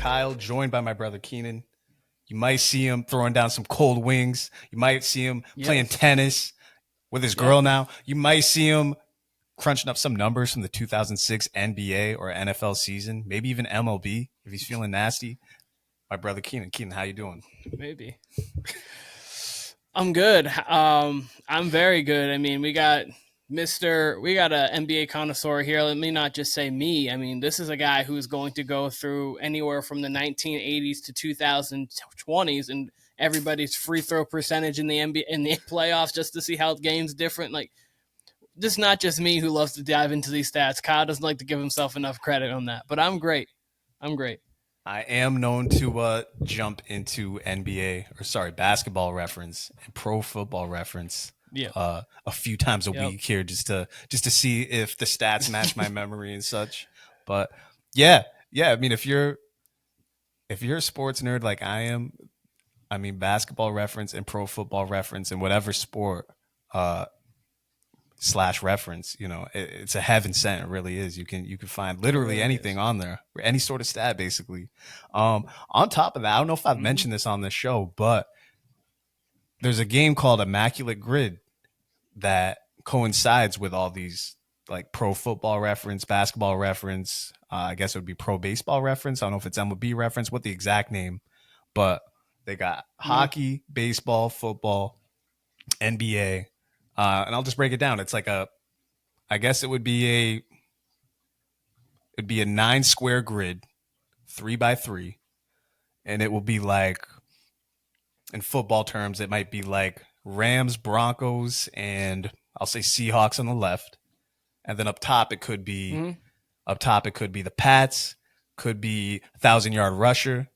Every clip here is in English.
Kyle, joined by my brother Keenan. You might see him throwing down some cold wings. You might see him playing tennis with his girl now. You might see him crunching up some numbers from the 2006 NBA or NFL season, maybe even MLB if he's feeling nasty. My brother Keenan. Keenan, how you doing? Maybe. I'm good. I'm very good. I mean, we got an NBA connoisseur here. Let me not just say me. I mean, this is a guy who's going to go through anywhere from the 1980s to 2020s and everybody's free throw percentage in the NBA in the playoffs just to see how the game's different. Like, this is not just me who loves to dive into these stats. Kyle doesn't like to give himself enough credit on that, but I'm great. I am known to jump into basketball reference and pro football reference a few times a week here just to see if the stats match my memory and such. But yeah. I mean, if you're a sports nerd like I am, I mean, basketball reference and pro football reference and whatever sport / reference, it's a heaven sent. It really is. You can find literally anything on there, any sort of stat basically. On top of that, I don't know if I've mentioned this on this show, but there's a game called Immaculate Grid that coincides with all these, like, pro football reference, basketball reference. I guess it would be pro baseball reference. I don't know if it's MLB reference, what the exact name, but they got hockey, baseball, football, NBA. And I'll just break it down. It's like I guess it would be a 9 square grid, 3x3. And it will be like, in football terms, it might be like Rams, Broncos, and I'll say Seahawks on the left. And then up top, it could be the Pats, could be 1,000-yard rusher,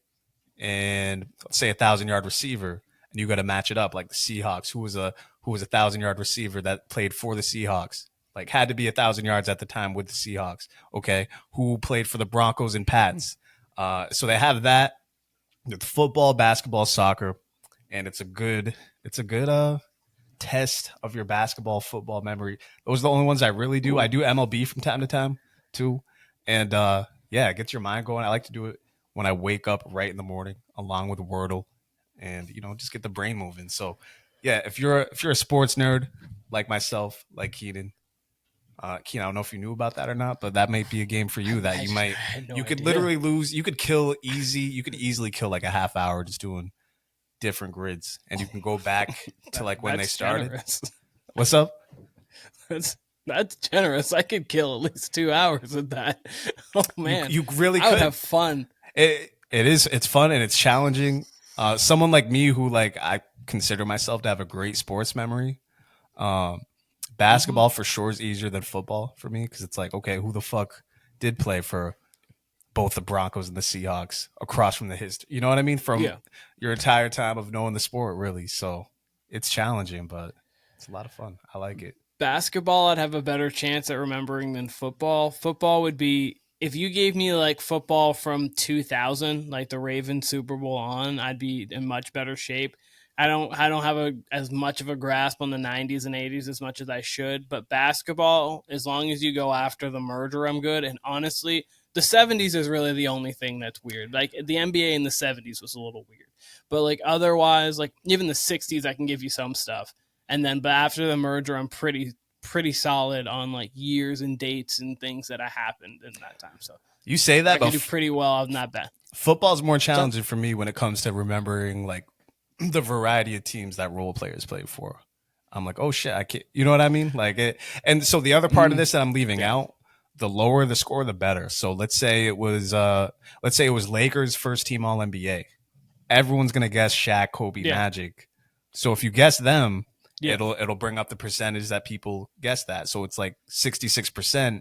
and let's say 1,000-yard receiver. And you got to match it up, like the Seahawks, who was a 1,000-yard receiver that played for the Seahawks, like had to be 1,000 yards at the time with the Seahawks. Okay, who played for the Broncos and Pats? So they have that with football, basketball, soccer, and it's a good test of your basketball, football memory. Those are the only ones I really do. I do MLB from time to time too, and it gets your mind going. I like to do it when I wake up right in the morning, along with Wordle, and just get the brain moving. So. Yeah, if you're a sports nerd like myself, like Keenan, I don't know if you knew about that or not, but that might be a game for you that you could literally lose. You could easily kill like a half hour just doing different grids, and you can go back to like when they started. Generous. What's up? That's generous. I could kill at least 2 hours with that. Oh man, you really could. I would have fun. It's fun and it's challenging. Someone like me who I consider myself to have a great sports memory. Basketball for sure is easier than football for me because it's like, okay, who the fuck did play for both the Broncos and the Seahawks across from the history? You know what I mean? From your entire time of knowing the sport, really. So it's challenging, but it's a lot of fun. I like it. Basketball, I'd have a better chance at remembering than football. Football would be, if you gave me like football from 2000, like the Ravens Super Bowl on, I'd be in much better shape. I don't have as much of a grasp on the 90s and 80s as much as I should, but basketball, as long as you go after the merger, I'm good. And honestly, the 70s is really the only thing that's weird. Like the NBA in the 70s was a little weird, but like otherwise, like even the 60s, I can give you some stuff. But after the merger, I'm pretty solid on like years and dates and things that happened in that time. So you say that, I can do pretty well. I'm not bad. Football's more challenging for me when it comes to remembering like the variety of teams that role players played for. I'm like, oh shit, I can't, you know what I mean? Like it. And so the other part of this that I'm leaving out, the lower the score, the better. So let's say it was Lakers first team All NBA. Everyone's going to guess Shaq, Kobe, Magic. So if you guess them, it'll bring up the percentage that people guess that. So it's like 66%.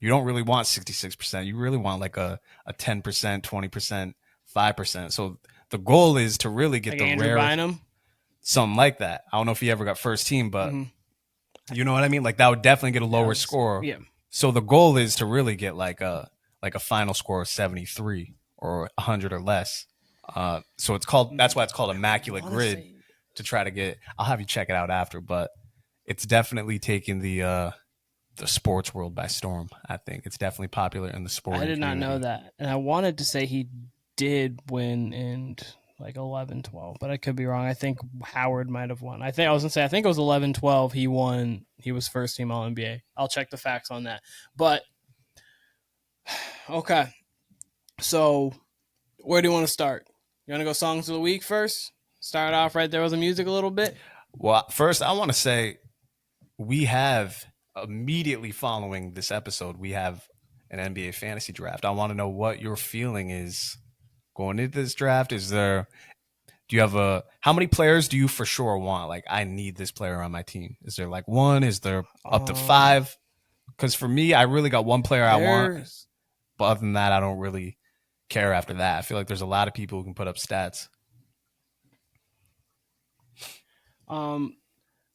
You don't really want 66%. You really want like a 10%, 20%, 5%. So the goal is to really get like the Andrew rare Bynum? Something like that. I don't know if he ever got first team, but you know what I mean? Like that would definitely get a lower score. Yeah. So the goal is to really get like a final score of 73 or 100 or less. So that's why it's called Immaculate Grid, to try to get. I'll have you check it out after, but it's definitely taking the sports world by storm. I think it's definitely popular in the sport. I did not know that, and I wanted to say he did win in like 11-12, but I could be wrong. I think Howard might have won. I think it was 11-12. He won. He was first team All NBA. I'll check the facts on that. But okay, so where do you want to start? You want to go songs of the week first? Start off right there with the music a little bit. Well, first I want to say we have immediately following this episode, we have an NBA fantasy draft. I want to know what your feeling is going into this draft. Do you have how many players do you for sure want? Like, I need this player on my team. Is there like one? Is there up to five? Because for me, I really got one player I want. But other than that, I don't really care after that. I feel like there's a lot of people who can put up stats.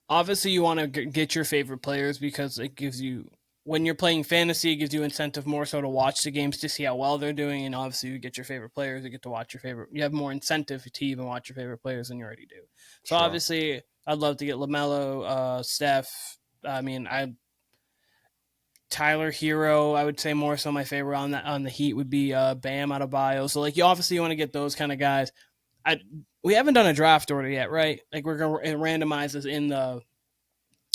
Obviously you want to get your favorite players because it gives you, when you're playing fantasy, it gives you incentive more so to watch the games to see how well they're doing. And obviously you get your favorite players, you get to watch you have more incentive to even watch your favorite players than you already do. So sure. Obviously I'd love to get LaMelo, Steph. Tyler Hero, I would say more so my favorite on the Heat would be Bam Adebayo. So like you obviously want to get those kind of guys. We haven't done a draft order yet, right? Like we're gonna randomize this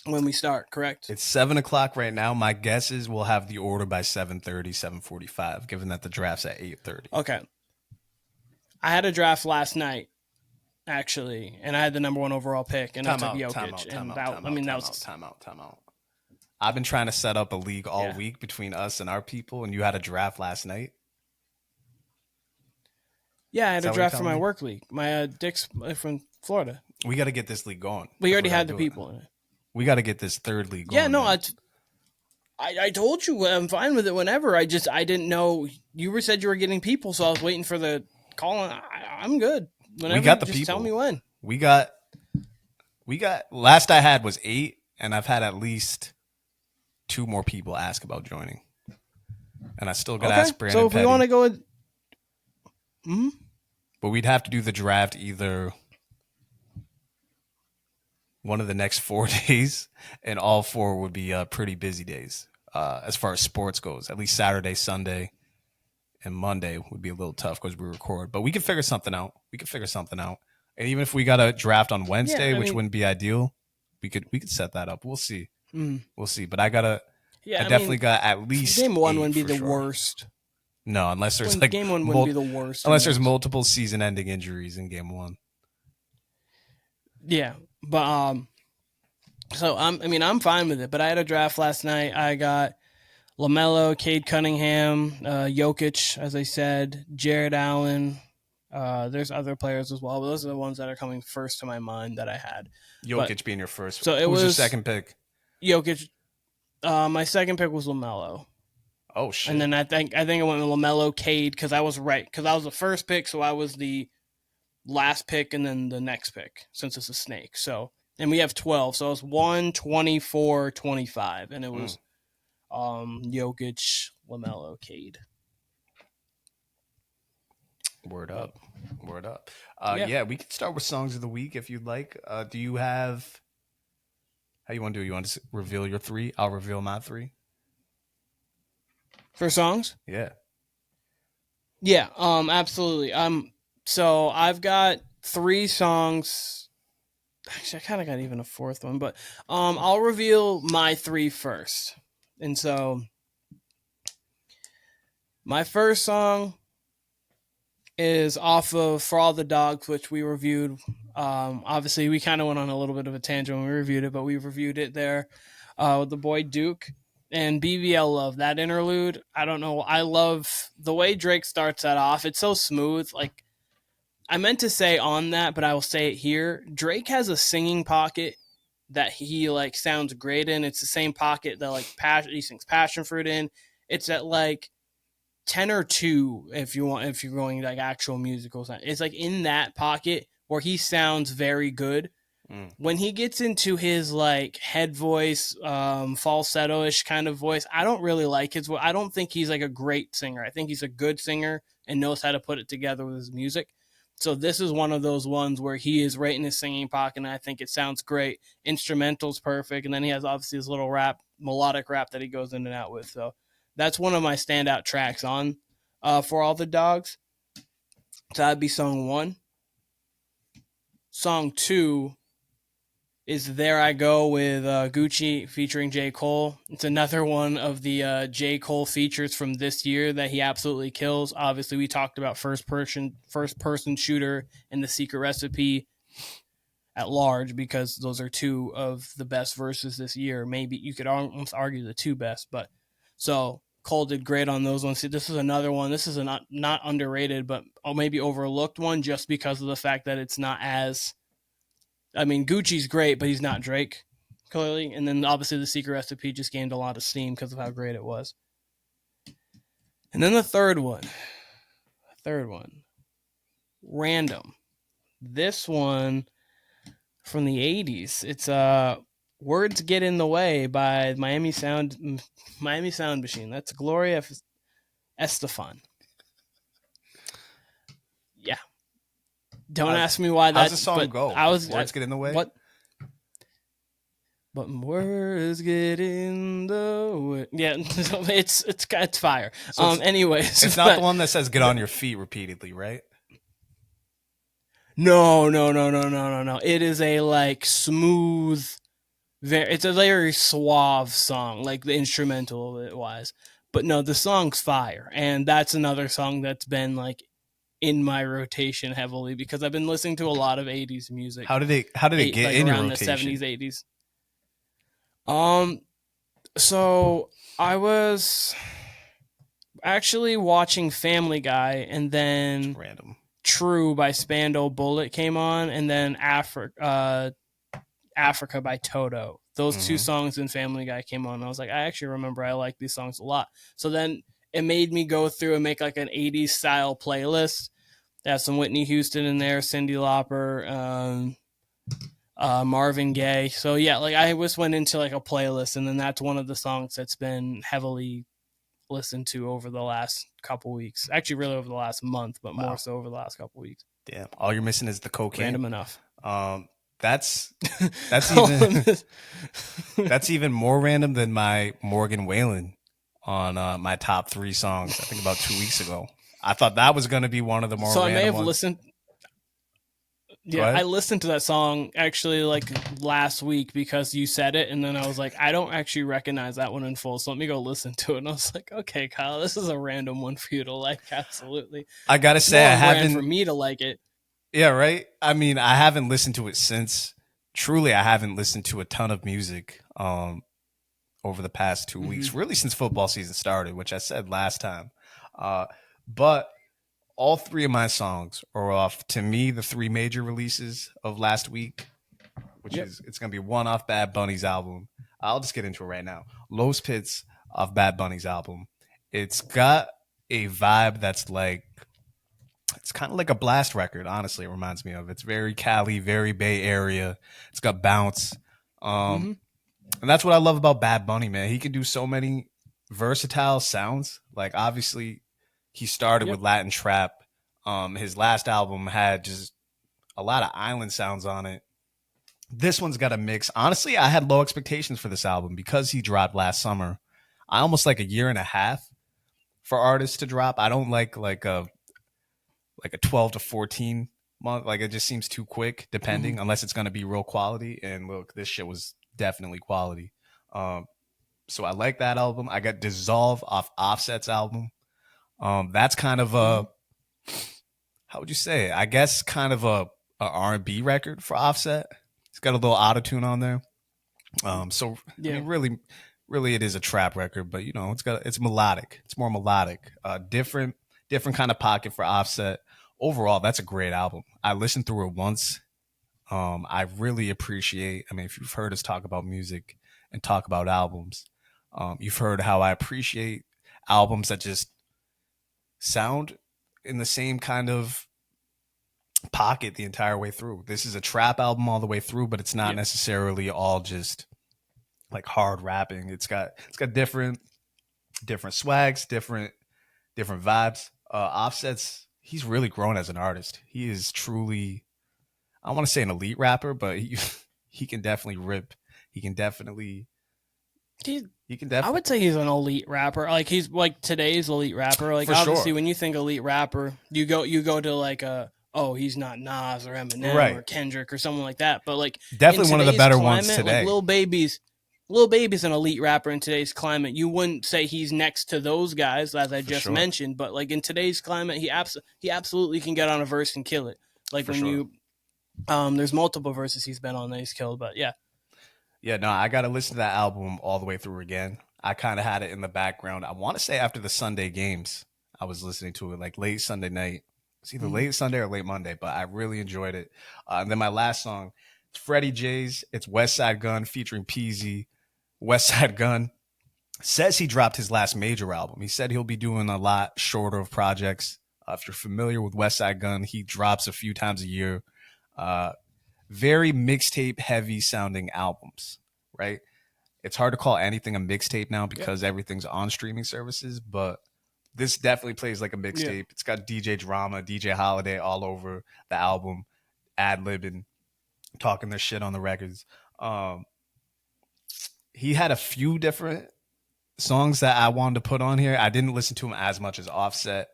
when we start, correct? It's 7:00 right now. My guess is we'll have the order by 7:30, 7:45, given that the draft's at 8:30. Okay. I had a draft last night, actually, and I had the number 1 overall pick, and I took Jokic. Time out. I've been trying to set up a league all week between us and our people, and you had a draft last night? Yeah, I had a draft for my work league. My Dick's from Florida. We got to get this league going. We already had the people in it. We got to get this third league going. Yeah, no, I told you I'm fine with it whenever. I didn't know. You said you were getting people, so I was waiting for the call. I'm good. Whenever, we got the just people. Tell me when. We got. Last I had was 8, and I've had at least 2 more people ask about joining. And I still got to ask Brandon. So if we want to go with. But we'd have to do the draft either one of the next 4 days, and all 4 would be pretty busy days as far as sports goes. At least Saturday, Sunday, and Monday would be a little tough because we record. But we can figure something out. And even if we got a draft on Wednesday, which wouldn't be ideal, we could set that up. We'll see. We'll see. But I definitely got at least game 1 wouldn't be the worst. No, unless there's game 1 wouldn't be the worst. Unless there's multiple season-ending injuries in game 1. Yeah, but so I'm fine with it. But I had a draft last night. I got LaMelo, Cade Cunningham, Jokic, as I said, Jared Allen. There's other players as well, but those are the ones that are coming first to my mind that I had. Jokic being your first. So Who was your second pick? Jokic. My second pick was LaMelo. Oh shit! And then I think I went with LaMelo, Cade because I was right because I was the first pick, so I was the last pick and then the next pick since it's a snake. So and we have 12, so it was 1, 24, 25, and it was Jokic, LaMelo, Cade. Word up. Yeah, we can start with songs of the week if you'd like. Do you have? How you want to do it? You want to reveal your 3? I'll reveal my 3. For songs? Yeah. Yeah, absolutely. So I've got 3 songs. Actually, I kind of got even a 4th one, but I'll reveal my 3 first. And so my first song is off of For All the Dogs, which we reviewed. Obviously, we kind of went on a little bit of a tangent when we reviewed it, but we reviewed it there with the boy Duke. And BBL Love, that interlude, I don't know. I love the way Drake starts that off. It's so smooth. Like, I meant to say on that, but I will say it here. Drake has a singing pocket that he, like, sounds great in. It's the same pocket that, like, he sings Passion Fruit in. It's at, like, 10 or 2 if you're going, like, actual musicals. It's, like, in that pocket where he sounds very good. When he gets into his like head voice, falsetto-ish kind of voice, I don't really like his voice. I don't think he's like a great singer. I think he's a good singer and knows how to put it together with his music. So this is one of those ones where he is right in his singing pocket, and I think it sounds great. Instrumental's perfect, and then he has obviously his little melodic rap that he goes in and out with. So that's one of my standout tracks on For All the Dogs. So that'd be song 1. Song 2 is There I Go with Gucci featuring J. Cole. It's another one of the J. Cole features from this year that he absolutely kills. Obviously, we talked about first person shooter and The Secret Recipe at large because those are two of the best verses this year. Maybe you could almost argue the two best, but so Cole did great on those ones. See, this is another one. This is a not underrated, but maybe overlooked one just because of the fact that it's not as. I mean, Gucci's great, but he's not Drake, clearly. And then obviously The Secret Recipe just gained a lot of steam because of how great it was. And then the third one, random. This one from the 80s. It's Words Get in the Way by Miami Sound Machine. That's Gloria Estefan. Yeah. Don't ask me why that. How's the song go? Words get in the way? What? But words get in the way. Yeah, it's fire. So anyways. It's not the one that says get on your feet repeatedly, right? No. It is a like smooth, it's a very suave song, like the instrumental of it wise. But no, the song's fire, and that's another song that's been like in my rotation heavily because I've been listening to a lot of 80s music. How did it get like in your around rotation? the 70s, 80s? So I was actually watching Family Guy, and then Random. True by Spandau Bullet came on, and then Africa by Toto. Those two songs in Family Guy came on. I was like, I actually remember I like these songs a lot. So then it made me go through and make like an 80s style playlist. They have some Whitney Houston in there, Cyndi Lauper, Marvin Gaye. So yeah, like I just went into like a playlist, and then that's one of the songs that's been heavily listened to over the last couple weeks. Actually, really over the last month, but more so over the last couple weeks. Damn, all you're missing is the cocaine. Random enough. That's even that's even more random than my Morgan Wallen on my top 3 songs. I think about 2 weeks ago. I thought that was going to be one of the more. So I may have ones. listened. Yeah, I listened to that song actually like last week because you said it, and then I was like, I don't actually recognize that one in full, so let me go listen to it. And I was like, okay, Kyle, this is a random one for you to like. Absolutely. I gotta say, I haven't for me to like it. Yeah, right. I mean, I haven't listened to it since. Truly, I haven't listened to a ton of music over the past 2 weeks, really since football season started, which I said last time. But all 3 of my songs are off, to me, the 3 major releases of last week, which is, it's going to be one off Bad Bunny's album. I'll just get into it right now. Los Pits off Bad Bunny's album. It's got a vibe that's like, it's kind of like a blast record, honestly, it reminds me of. It's very Cali, very Bay Area. It's got bounce. And that's what I love about Bad Bunny, man. He can do so many versatile sounds. Like, obviously, he started with Latin trap. His last album had just a lot of island sounds on it. This one's got a mix. Honestly, I had low expectations for this album because he dropped last summer. I almost like a year and a half for artists to drop. I don't like a 12 to 14 month. Like, it just seems too quick, depending, unless it's going to be real quality. And look, this shit was definitely quality. So I like that album. I got Dissolve off Offset's album. That's kind of a, how would you say it? I guess kind of a R&B record for Offset. It's got a little auto-tune on there. So I mean, really it is a trap record, but you know, it's melodic. It's more melodic. Different kind of pocket for Offset. Overall, that's a great album. I listened through it once. I really appreciate, I mean, if you've heard us talk about music and talk about albums, you've heard how I appreciate albums that just sound in the same kind of pocket the entire way through. This is a trap album all the way through, but it's not necessarily all just like hard rapping. It's got different swags, different vibes. Offset's, he's really grown as an artist. He is truly, I don't want to say an elite rapper, but he can definitely rip. He can definitely He can I definitely, would say he's an elite rapper. Like he's like today's elite rapper. Like for obviously, sure. when you think elite rapper, you go to like a he's not Nas or Eminem or Right. Kendrick or someone like that. But like in Definitely one of the today's better ones climate, like today, Lil Baby's an elite rapper in today's climate. You wouldn't say he's next to those guys as I for just sure. mentioned, but like in today's climate, he absolutely can get on a verse and kill it. Like For when sure. you there's multiple verses he's been on that he's killed, but yeah. Yeah, no, I got to listen to that album all the way through again. I kind of had it in the background. I want to say after the Sunday games, I was listening to it like late Sunday night. It's either Mhm. late Sunday or late Monday, but I really enjoyed it. And then my last song, it's Freddie J's. It's West Side Gun featuring Peasy. West Side Gun says he dropped his last major album. He said he'll be doing a lot shorter of projects. If you're familiar with West Side Gun, he drops a few times a year. Uh, very mixtape heavy sounding albums, right? It's hard to call anything a mixtape now Yep. because everything's on streaming services, but this definitely plays like a Yeah. mixtape. It's got DJ Drama, DJ Holiday all over the album, ad libbing, talking their shit on the records. Um, he had a few different songs that I wanted to put on here. I didn't listen to him as much as Offset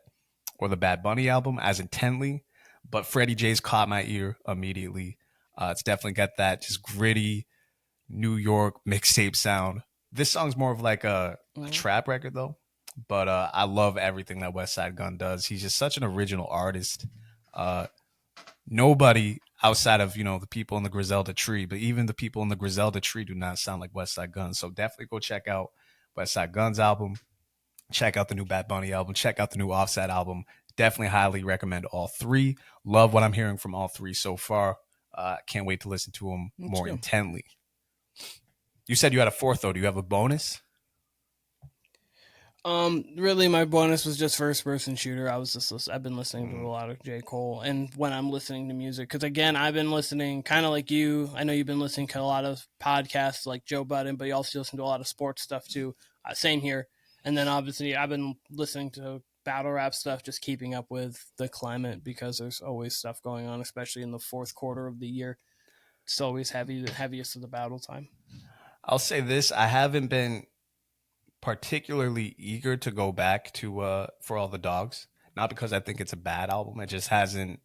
or the Bad Bunny album as intently, but Freddie J's caught my ear immediately. It's definitely got that just gritty New York mixtape sound. This song's more of like a Mhm. trap record though, but I love everything that West Side Gun does. He's just such an original artist. Uh, Nobody outside of the people in the Griselda tree, but even the people in the Griselda tree do not sound like West Side Gun. So definitely go check out West Side Gun's album. Check out the new Bad Bunny album. Check out the new Offset album. Definitely highly recommend all three. Love what I'm hearing from all three so far. Can't wait to listen to them That's more good. intently. You said you had a fourth though. Do you have a bonus? Really, my bonus was just first person shooter. I've been listening to Mm, a lot of J. Cole, and when I'm listening to music, because again, I've been listening kind of like you. I know you've been listening to a lot of podcasts like Joe Budden, but you also listen to a lot of sports stuff too. Same here. And then obviously, I've been listening to battle rap stuff, just keeping up with the climate because there's always stuff going on, especially in the fourth quarter of the year. It's always the heaviest of the battle time. I'll say this: I haven't been particularly eager to go back to For All the Dogs. Not because I think it's a bad album. It just hasn't,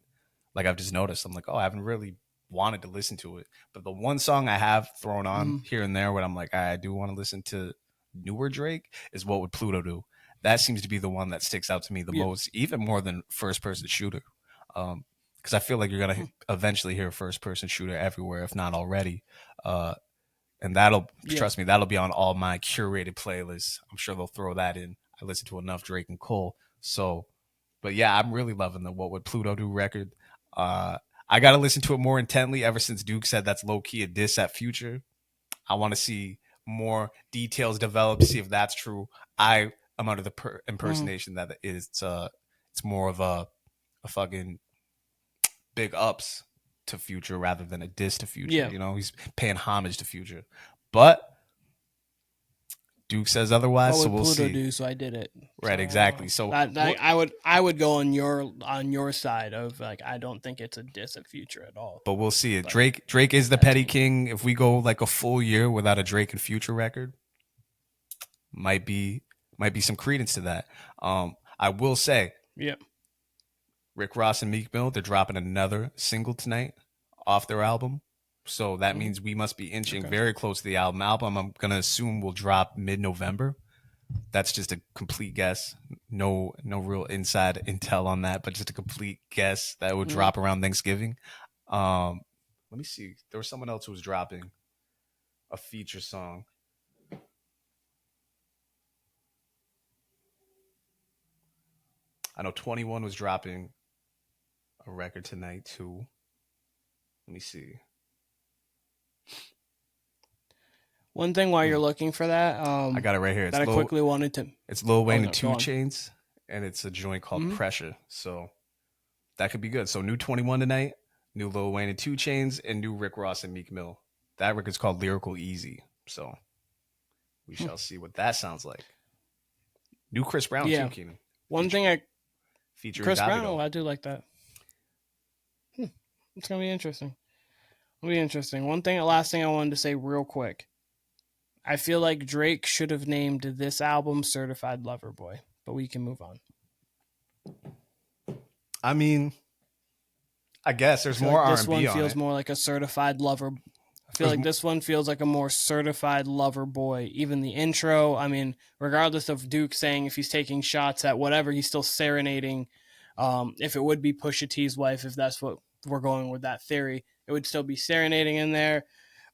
like, I've just noticed. I'm like, oh, I haven't really wanted to listen to it. But the one song I have thrown on Mm-hmm. here and there when I'm like, I do want to listen to newer Drake is What Would Pluto Do? That seems to be the one that sticks out to me the Yeah. most, even more than First Person Shooter. Because I feel like you're going to eventually hear First Person Shooter everywhere, if not already. Uh, and that'll, Yeah. trust me, that'll be on all my curated playlists. I'm sure they'll throw that in. I listen to enough Drake and Cole. So, but yeah, I'm really loving the What Would Pluto Do record. Uh, I got to listen to it more intently ever since Duke said that's low key a diss at Future. I want to see more details developed, see if that's true. I am under the Mm-hmm. impersonation that it's more of a fucking big ups to Future rather than a diss to Future. Yeah. You know, he's paying homage to Future, but Duke says otherwise, What so would we'll Pluto see. do? So I did it. Right, So exactly. So what? I would go on your side of like I don't think it's a diss of Future at all. But we'll see it. But Drake is the that's petty me. king. If we go like a full year without a Drake and Future record, might be might be some credence to that. I will say Yeah. Rick Ross and Meek Mill, they're dropping another single tonight off their album. So that Mm-hmm. means we must be inching Okay. very close to the album. Album I'm gonna assume will drop mid-November. That's just a complete guess. No real inside intel on that, but just a complete guess that would Mm-hmm. drop around Thanksgiving. Um, Let me see. There was someone else who was dropping a feature song. I know 21 was dropping a record tonight too. Let me see. One thing while Hmm. you're looking for that, I got it right here. that I quickly wanted to. It's Lil Oh Wayne and no, go Two on. Chains, and it's a joint called Mm-hmm. Pressure. So that could be good. So new 21 tonight, new Lil Wayne and Two Chains, and new Rick Ross and Meek Mill. That record's called Lyrical Easy. So we shall see what that sounds like. New Chris Brown too, Yeah. Keenan. One thing I Featuring Chris Brown. Davido. Oh, I do like that. It's gonna be interesting. It'll be interesting. Last thing I wanted to say real quick. I feel like Drake should have named this album Certified Lover Boy, but we can move on. I mean, I guess I there's feel more like R this and one B on feels it. more like a certified lover. I feel There's, like this one feels like a more certified lover boy. Even the intro, I mean, regardless of Duke saying if he's taking shots at whatever, he's still serenading. If it would be Pusha T's wife, if that's what we're going with that theory, it would still be serenading in there.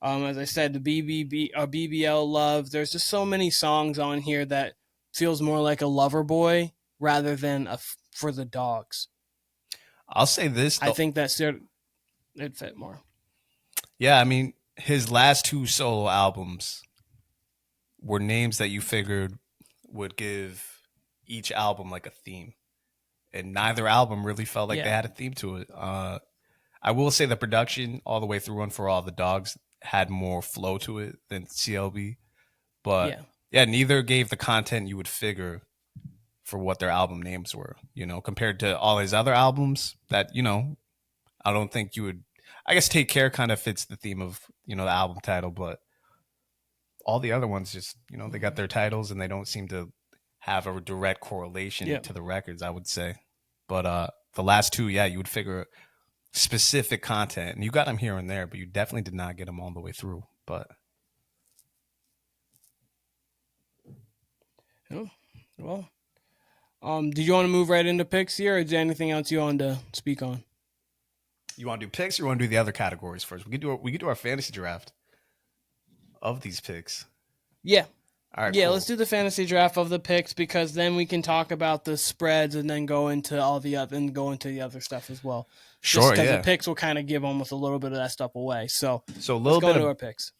As I said, the BBL Love. There's just so many songs on here that feels more like a lover boy rather than for the dogs. I'll say this I though. think that it'd fit more. Yeah, I mean, his last two solo albums were names that you figured would give each album like a theme, and neither album really felt like they Yeah, had a theme to it. I will say the production all the way through and for all the dogs had more flow to it than CLB, but yeah. yeah, neither gave the content you would figure for what their album names were. Compared to all his other albums that I don't think you would. I guess Take Care kind of fits the theme of the album title, but all the other ones just they got their titles and they don't seem to have a direct correlation Yeah. to the records, I would say. But the last two, yeah, you would figure specific content, and you got them here and there, but you definitely did not get them all the way through. But Oh, well, did you want to move right into picks here, or is there anything else you want to speak on? you want to do picks, or you want to do the other categories first? We could do our fantasy draft of these picks. Yeah, All right, yeah. cool. Let's do the fantasy draft of the picks because then we can talk about the spreads and then go into the other stuff as well. Just Sure, because the yeah. picks will kind of give almost a little bit of that stuff away. So So a let's little go bit into of our picks.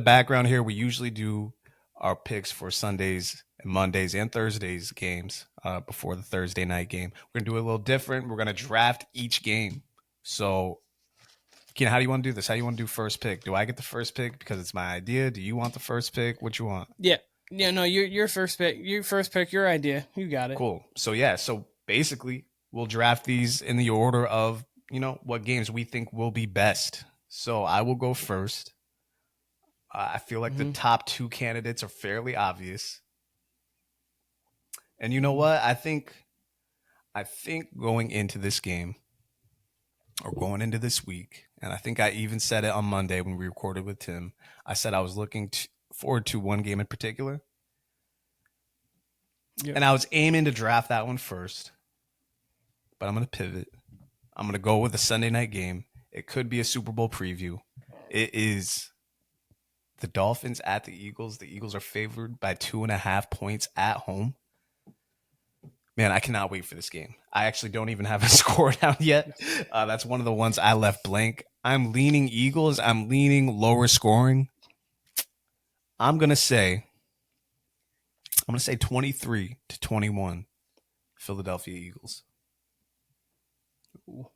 background here. We usually do our picks for Sundays and Mondays and Thursdays games before the Thursday night game. We're gonna do it a little different. We're gonna draft each game. So, Ken, how do you want to do this? How do you want to do first pick? Do I get the first pick because it's my idea? Do you want the first pick? What you want? Yeah, yeah. No, your first pick. Your first pick. Your idea. You got it. Cool. So yeah. So basically, we'll draft these in the order of what games we think will be best. So I will go first. I feel like the Mm-hmm. top two candidates are fairly obvious. And you know Mm-hmm. what? I think going into this game or going into this week, and I think I even said it on Monday when we recorded with Tim. I said I was looking forward to one game in particular, Yep. and I was aiming to draft that one first. But I'm going to pivot. I'm going to go with a Sunday night game. It could be a Super Bowl preview. It is the Dolphins at the Eagles. The Eagles are favored by 2.5 points at home. Man, I cannot wait for this game. I actually don't even have a score down yet. That's one of the ones I left blank. I'm leaning Eagles. I'm leaning lower scoring. I'm gonna say 23-21, Philadelphia Eagles. Ooh.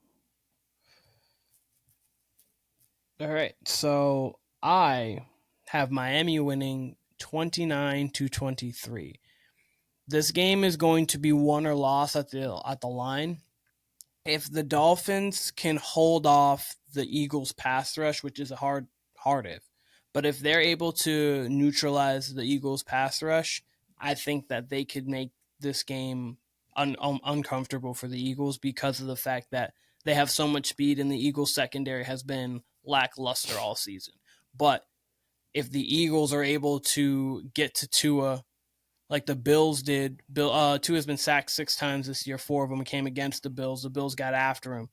All right. So I have Miami winning 29-23. This game is going to be won or lost at the line. If the Dolphins can hold off the Eagles pass rush, which is a hard if, but if they're able to neutralize the Eagles pass rush, I think that they could make this game uncomfortable for the Eagles because of the fact that they have so much speed and the Eagles secondary has been lackluster all season. But if the Eagles are able to get to Tua like the Bills did. Tua has been sacked 6 times this year. 4 of them came against the Bills. The Bills got after him.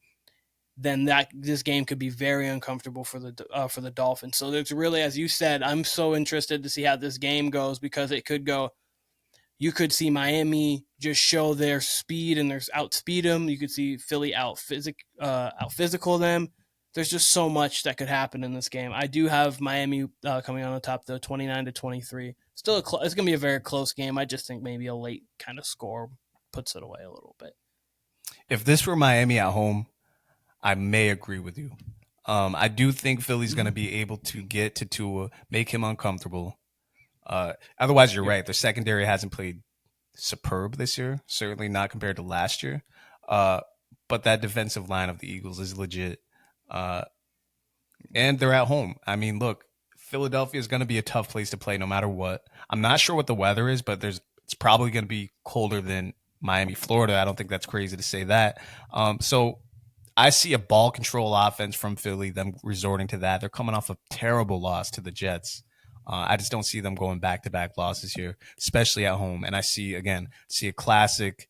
Then this game could be very uncomfortable for the Dolphins. So there's really, as you said, I'm so interested to see how this game goes because it could go. You could see Miami just show their speed and there's outspeed them. You could see Philly out physical them. There's just so much that could happen in this game. I do have Miami coming on the top, though, 29-23. Still, it's going to be a very close game. I just think maybe a late kind of score puts it away a little bit. If this were Miami at home, I may agree with you. I do think Philly's going to be able to get to Tua, make him uncomfortable. Otherwise, you're right. Their secondary hasn't played superb this year, certainly not compared to last year. But that defensive line of the Eagles is legit. And they're at home. I mean, look, Philadelphia is going to be a tough place to play no matter what. I'm not sure what the weather is, but it's probably going to be colder than Miami, Florida. I don't think that's crazy to say that. So I see a ball control offense from Philly, them resorting to that. They're coming off a terrible loss to the Jets. I just don't see them going back-to-back losses here, especially at home. And I see a classic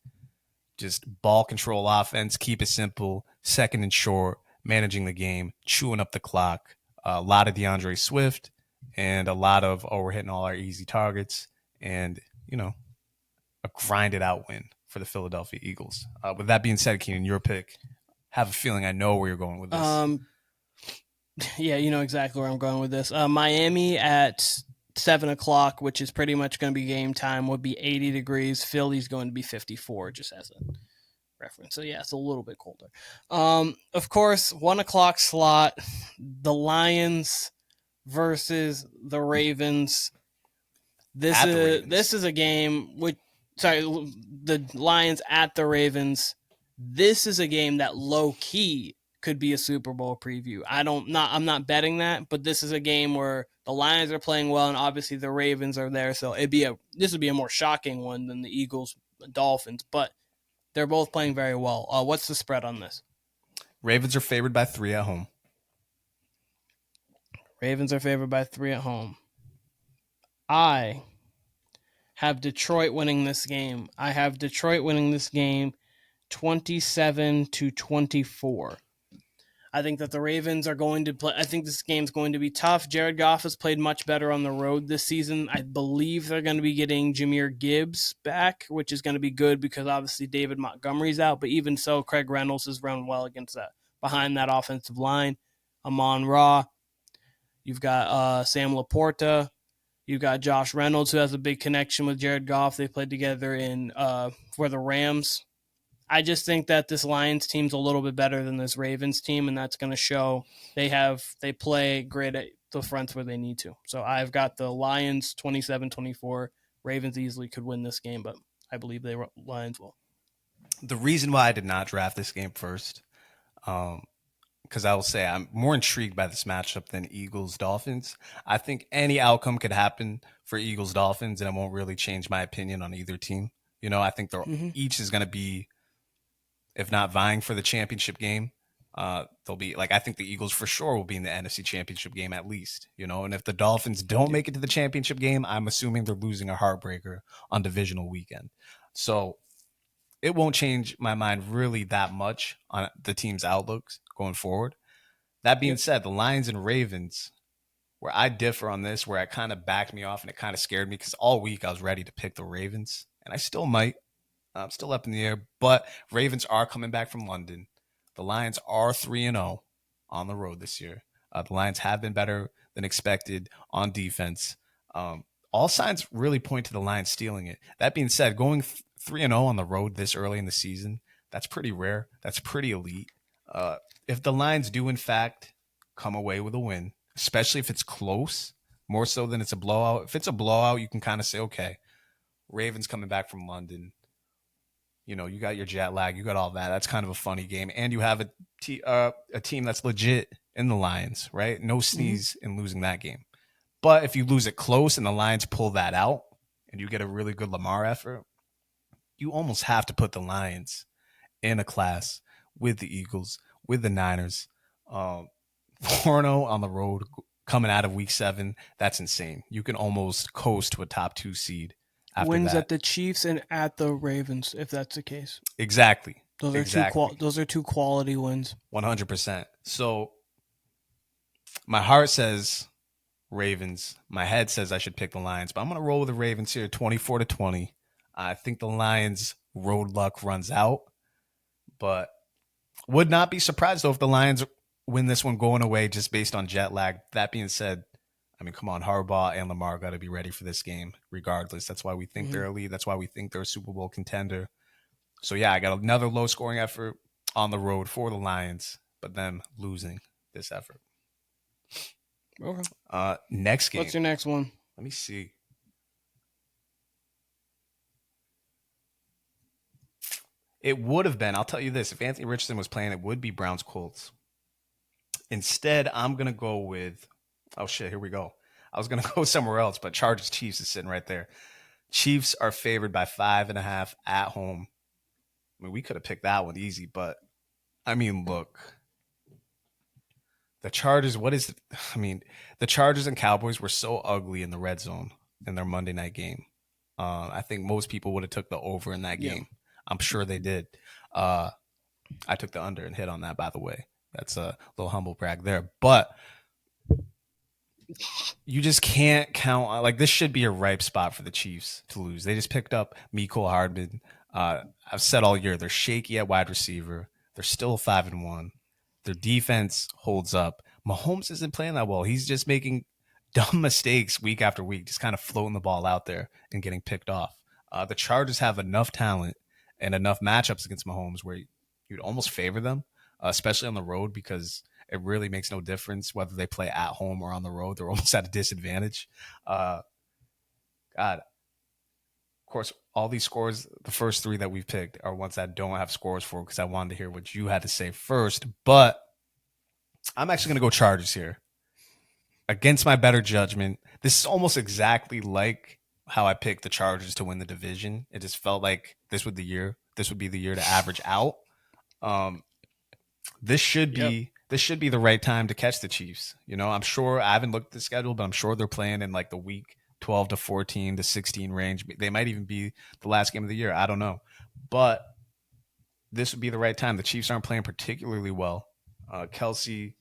just ball control offense, keep it simple, second and short, managing the game, chewing up the clock. A lot of DeAndre Swift and a lot of, we're hitting all our easy targets and, a grinded out win for the Philadelphia Eagles. With that being said, Keenan, your pick. Have a feeling I know where you're going with this. Yeah, you know exactly where I'm going with this. Miami at 7 o'clock, which is pretty much going to be game time, would be 80 degrees. Philly's going to be 54, just as a reference. So yeah, it's a little bit colder. Of course, 1 o'clock slot, the Lions versus the Ravens. This is a game the Lions at the Ravens. This is a game that low key could be a Super Bowl preview. I'm not betting that, but this is a game where the Lions are playing well and obviously the Ravens are there. So this would be a more shocking one than the Eagles Dolphins, but they're both playing very well. What's the spread on this? Ravens are favored by 3 at home. Ravens are favored by 3 at home. I have Detroit winning this game. 27-24. I think that the Ravens are going to play. I think this game's going to be tough. Jared Goff has played much better on the road this season. I believe they're going to be getting Jahmyr Gibbs back, which is going to be good because obviously David Montgomery's out. But even so, Craig Reynolds has run well behind that offensive line. Amon-Ra. You've got Sam Laporta. You've got Josh Reynolds, who has a big connection with Jared Goff. They played together for the Rams. I just think that this Lions team's a little bit better than this Ravens team, and that's going to show. They play great at the fronts where they need to. So I've got the Lions 27-24. Ravens easily could win this game, but I believe Lions will. The reason why I did not draft this game first, because I will say I'm more intrigued by this matchup than Eagles-Dolphins. I think any outcome could happen for Eagles-Dolphins, and it won't really change my opinion on either team. I think each is going to be, if not vying for the championship game, they'll be I think the Eagles for sure will be in the NFC championship game at least, and if the Dolphins don't make it to the championship game, I'm assuming they're losing a heartbreaker on divisional weekend. So it won't change my mind really that much on the team's outlooks going forward. That being said, the Lions and Ravens, where I differ on this, where it kind of backed me off and it kind of scared me because all week I was ready to pick the Ravens, and I still might. I'm still up in the air, but Ravens are coming back from London. The Lions are 3-0 on the road this year. The Lions have been better than expected on defense. All signs really point to the Lions stealing it. That being said, going 3-0 on the road this early in the season, that's pretty rare. That's pretty elite. If the Lions do, in fact, come away with a win, especially if it's close, more so than it's a blowout. If it's a blowout, you can kind of say, okay, Ravens coming back from London. You got your jet lag, you got all that. That's kind of a funny game. And you have a team that's legit in the Lions, right? No sneeze in losing that game. But if you lose it close and the Lions pull that out and you get a really good Lamar effort, you almost have to put the Lions in a class with the Eagles, with the Niners. 4-0 on the road coming out of week 7, that's insane. You can almost coast to a top 2 seed. Wins at the Chiefs and at the Ravens, if that's the case. Exactly. Those are two quality wins. 100%. So my heart says Ravens. My head says I should pick the Lions, but I'm going to roll with the Ravens here, 24-20. I think the Lions' road luck runs out, but would not be surprised though if the Lions win this one going away just based on jet lag. That being said, I mean, come on, Harbaugh and Lamar got to be ready for this game regardless. That's why we think they're elite. That's why we think they're a Super Bowl contender. So, yeah, I got another low-scoring effort on the road for the Lions, but them losing this effort. Okay. Next game. What's your next one? Let me see. It would have been, I'll tell you this, if Anthony Richardson was playing, it would be Browns-Colts. Instead, I'm going to go with, oh shit, here we go. I was gonna go somewhere else, but Chargers Chiefs is sitting right there. Chiefs are favored by 5.5 at home. I mean, we could have picked that one easy, but I mean, look, the Chargers. I mean, the Chargers and Cowboys were so ugly in the red zone in their Monday night game. I think most people would have took the over in that Yeah. game. I'm sure they did. Uh, I took the under and hit on that, by the way. That's a little humble brag there. But you just can't count on, like, this should be a ripe spot for the Chiefs to lose. They just picked up Mecole Hardman. I've said all year they're shaky at wide receiver. They're still 5-1. Their defense holds up. Mahomes isn't playing that well. He's just making dumb mistakes week after week, just kind of floating the ball out there and getting picked off. The Chargers have enough talent and enough matchups against Mahomes where you'd almost favor them, especially on the road, because it really makes no difference whether they play at home or on the road. They're almost at a disadvantage. God, of course, all these scores, the first three that we've picked, are ones that don't have scores for, because I wanted to hear what you had to say first. But I'm actually going to go Chargers here. Against my better judgment, this is almost exactly like how I picked the Chargers to win the division. It just felt like this would be the year to average out. Um, this should Yep. be the right time to catch the Chiefs. You know, I'm sure, I haven't looked at the schedule, but I'm sure they're playing in like the week 12 to 14 to 16 range. They might even be the last game of the year. I don't know. But this would be the right time. The Chiefs aren't playing particularly well. Kelsey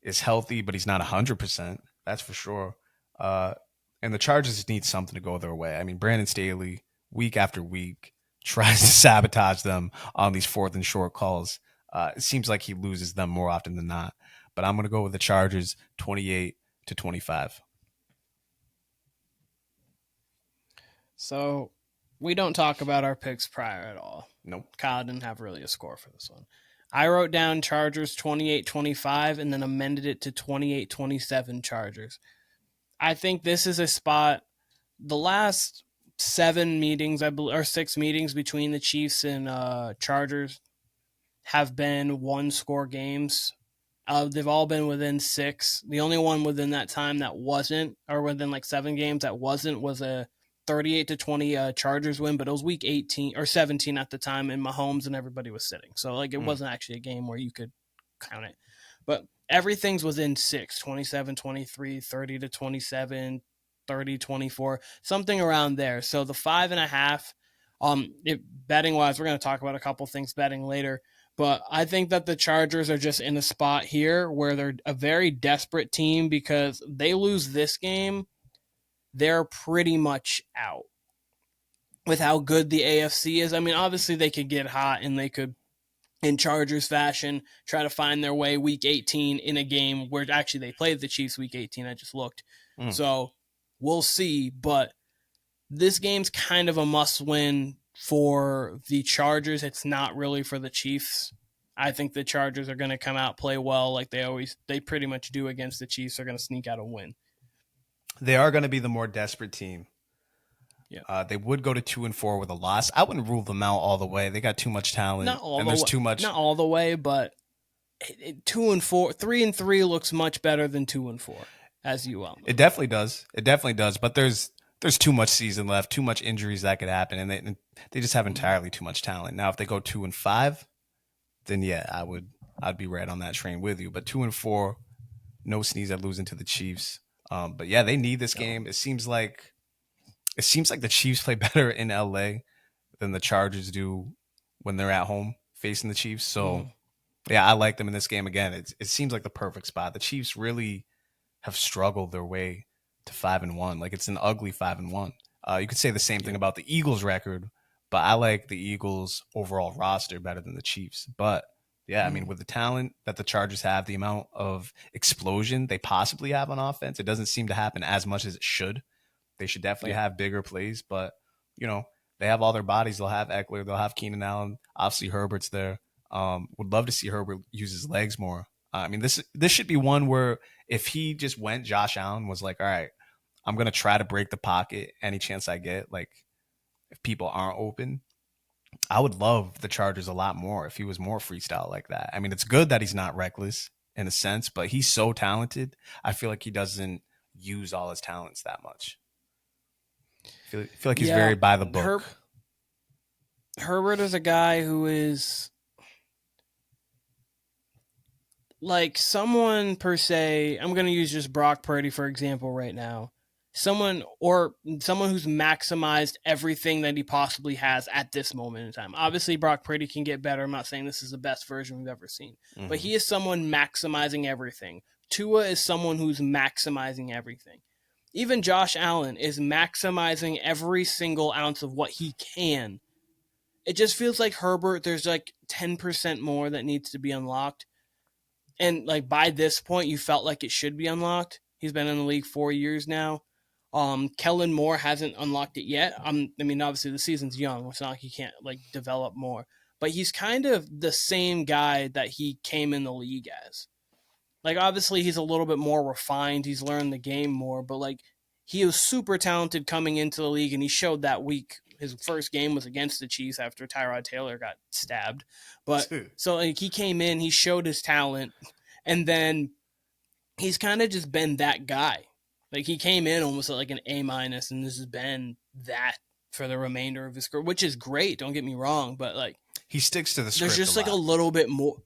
is healthy, but he's not 100%. That's for sure. Uh, and the Chargers need something to go their way. I mean, Brandon Staley, week after week, tries to sabotage them on these fourth and short calls. It seems like he loses them more often than not. But I'm going to go with the Chargers 28-25. So we don't talk about our picks prior at all. Nope. Kyle didn't have really a score for this one. I wrote down Chargers 28-25 and then amended it to 28-27 Chargers. I think this is a spot. The last 7 meetings, or 6 meetings between the Chiefs and Chargers have been 1-score games. They've all been within 6. The only one within that time that wasn't, or within like 7 games that wasn't, was a 38-20 Chargers win, but it was week 18 or 17 at the time, and Mahomes and everybody was sitting. So like it wasn't actually a game where you could count it. But everything's within 6, 27-23, 30-27, 30-24, something around there. So the 5.5, betting wise, we're going to talk about a couple things betting later. But I think that the Chargers are just in a spot here where they're a very desperate team, because they lose this game, they're pretty much out with how good the AFC is. I mean, obviously they could get hot and they could, in Chargers fashion, try to find their way week 18 in a game where actually they played the Chiefs week 18. I just looked. So we'll see. But this game's kind of a must win for the Chargers. It's not really for the Chiefs. I think the Chargers are going to come out, play well like they pretty much do against the Chiefs. They're going to sneak out a win. They are going to be the more desperate team. Yeah. They would go to 2-4 with a loss. I wouldn't rule them out all the way. They got too much talent, Not all and the there's way, too much. Not all the way, but 2-4, 3-3 looks much better than 2-4, as you well know. It definitely does. It definitely does. But there's too much season left, too much injuries that could happen, and they just have entirely too much talent. Now, if they go 2-5, then yeah, I'd be right on that train with you. But 2-4, no sneeze at losing to the Chiefs. But yeah, they need this game. It seems like the Chiefs play better in LA than the Chargers do when they're at home facing the Chiefs. So yeah, I like them in this game again. It seems like the perfect spot. The Chiefs really have struggled their way to 5-1. Like, it's an ugly 5-1. You could say the same thing about the Eagles record, but I like the Eagles overall roster better than the Chiefs. But yeah, I mean, with the talent that the Chargers have, the amount of explosion they possibly have on offense, it doesn't seem to happen as much as it should. They should definitely have bigger plays, but you know, they have all their bodies. They'll have Eckler, they'll have Keenan Allen. Obviously, Herbert's there. Would love to see Herbert use his legs more. I mean, this should be one where if he just went, Josh Allen was like, all right, I'm gonna try to break the pocket any chance I get. Like, if people aren't open, I would love the Chargers a lot more if he was more freestyle like that. I mean, it's good that he's not reckless in a sense, but he's so talented. I feel like he doesn't use all his talents that much. I feel like he's Yeah, very by the book. Herbert is a guy who is like someone per se. I'm going to use just Brock Purdy for example right now. Someone who's maximized everything that he possibly has at this moment in time. Obviously, Brock Purdy can get better. I'm not saying this is the best version we've ever seen, but he is someone maximizing everything. Tua is someone who's maximizing everything. Even Josh Allen is maximizing every single ounce of what he can. It just feels like Herbert, there's like 10% more that needs to be unlocked. And like by this point, you felt like it should be unlocked. He's been in the league 4 years now. Kellen Moore hasn't unlocked it yet. I mean, obviously the season's young. It's not like he can't like develop more, but he's kind of the same guy that he came in the league as. Like, obviously he's a little bit more refined. He's learned the game more, but like he was super talented coming into the league, and he showed that week. His first game was against the Chiefs after Tyrod Taylor got stabbed. But so like he came in, he showed his talent, and then he's kind of just been that guy. Like he came in almost like an A minus, and this has been that for the remainder of his career, which is great. Don't get me wrong, but like He sticks to the script. there's just like a little bit more.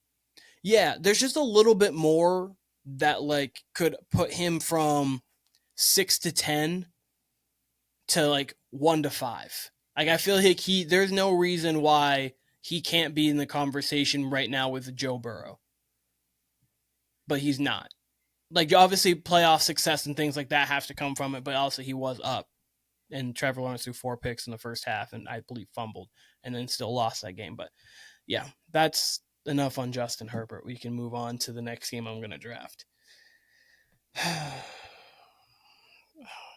Yeah, there's just a little bit more that like could put him from 6 to 10 to like 1 to 5. Like I feel like there's no reason why he can't be in the conversation right now with Joe Burrow. But he's not. Like obviously playoff success and things like that have to come from it, but also he was up. And Trevor Lawrence threw 4 picks in the first half and I believe fumbled and then still lost that game. But yeah, that's enough on Justin Herbert. We can move on to the next team I'm going to draft. I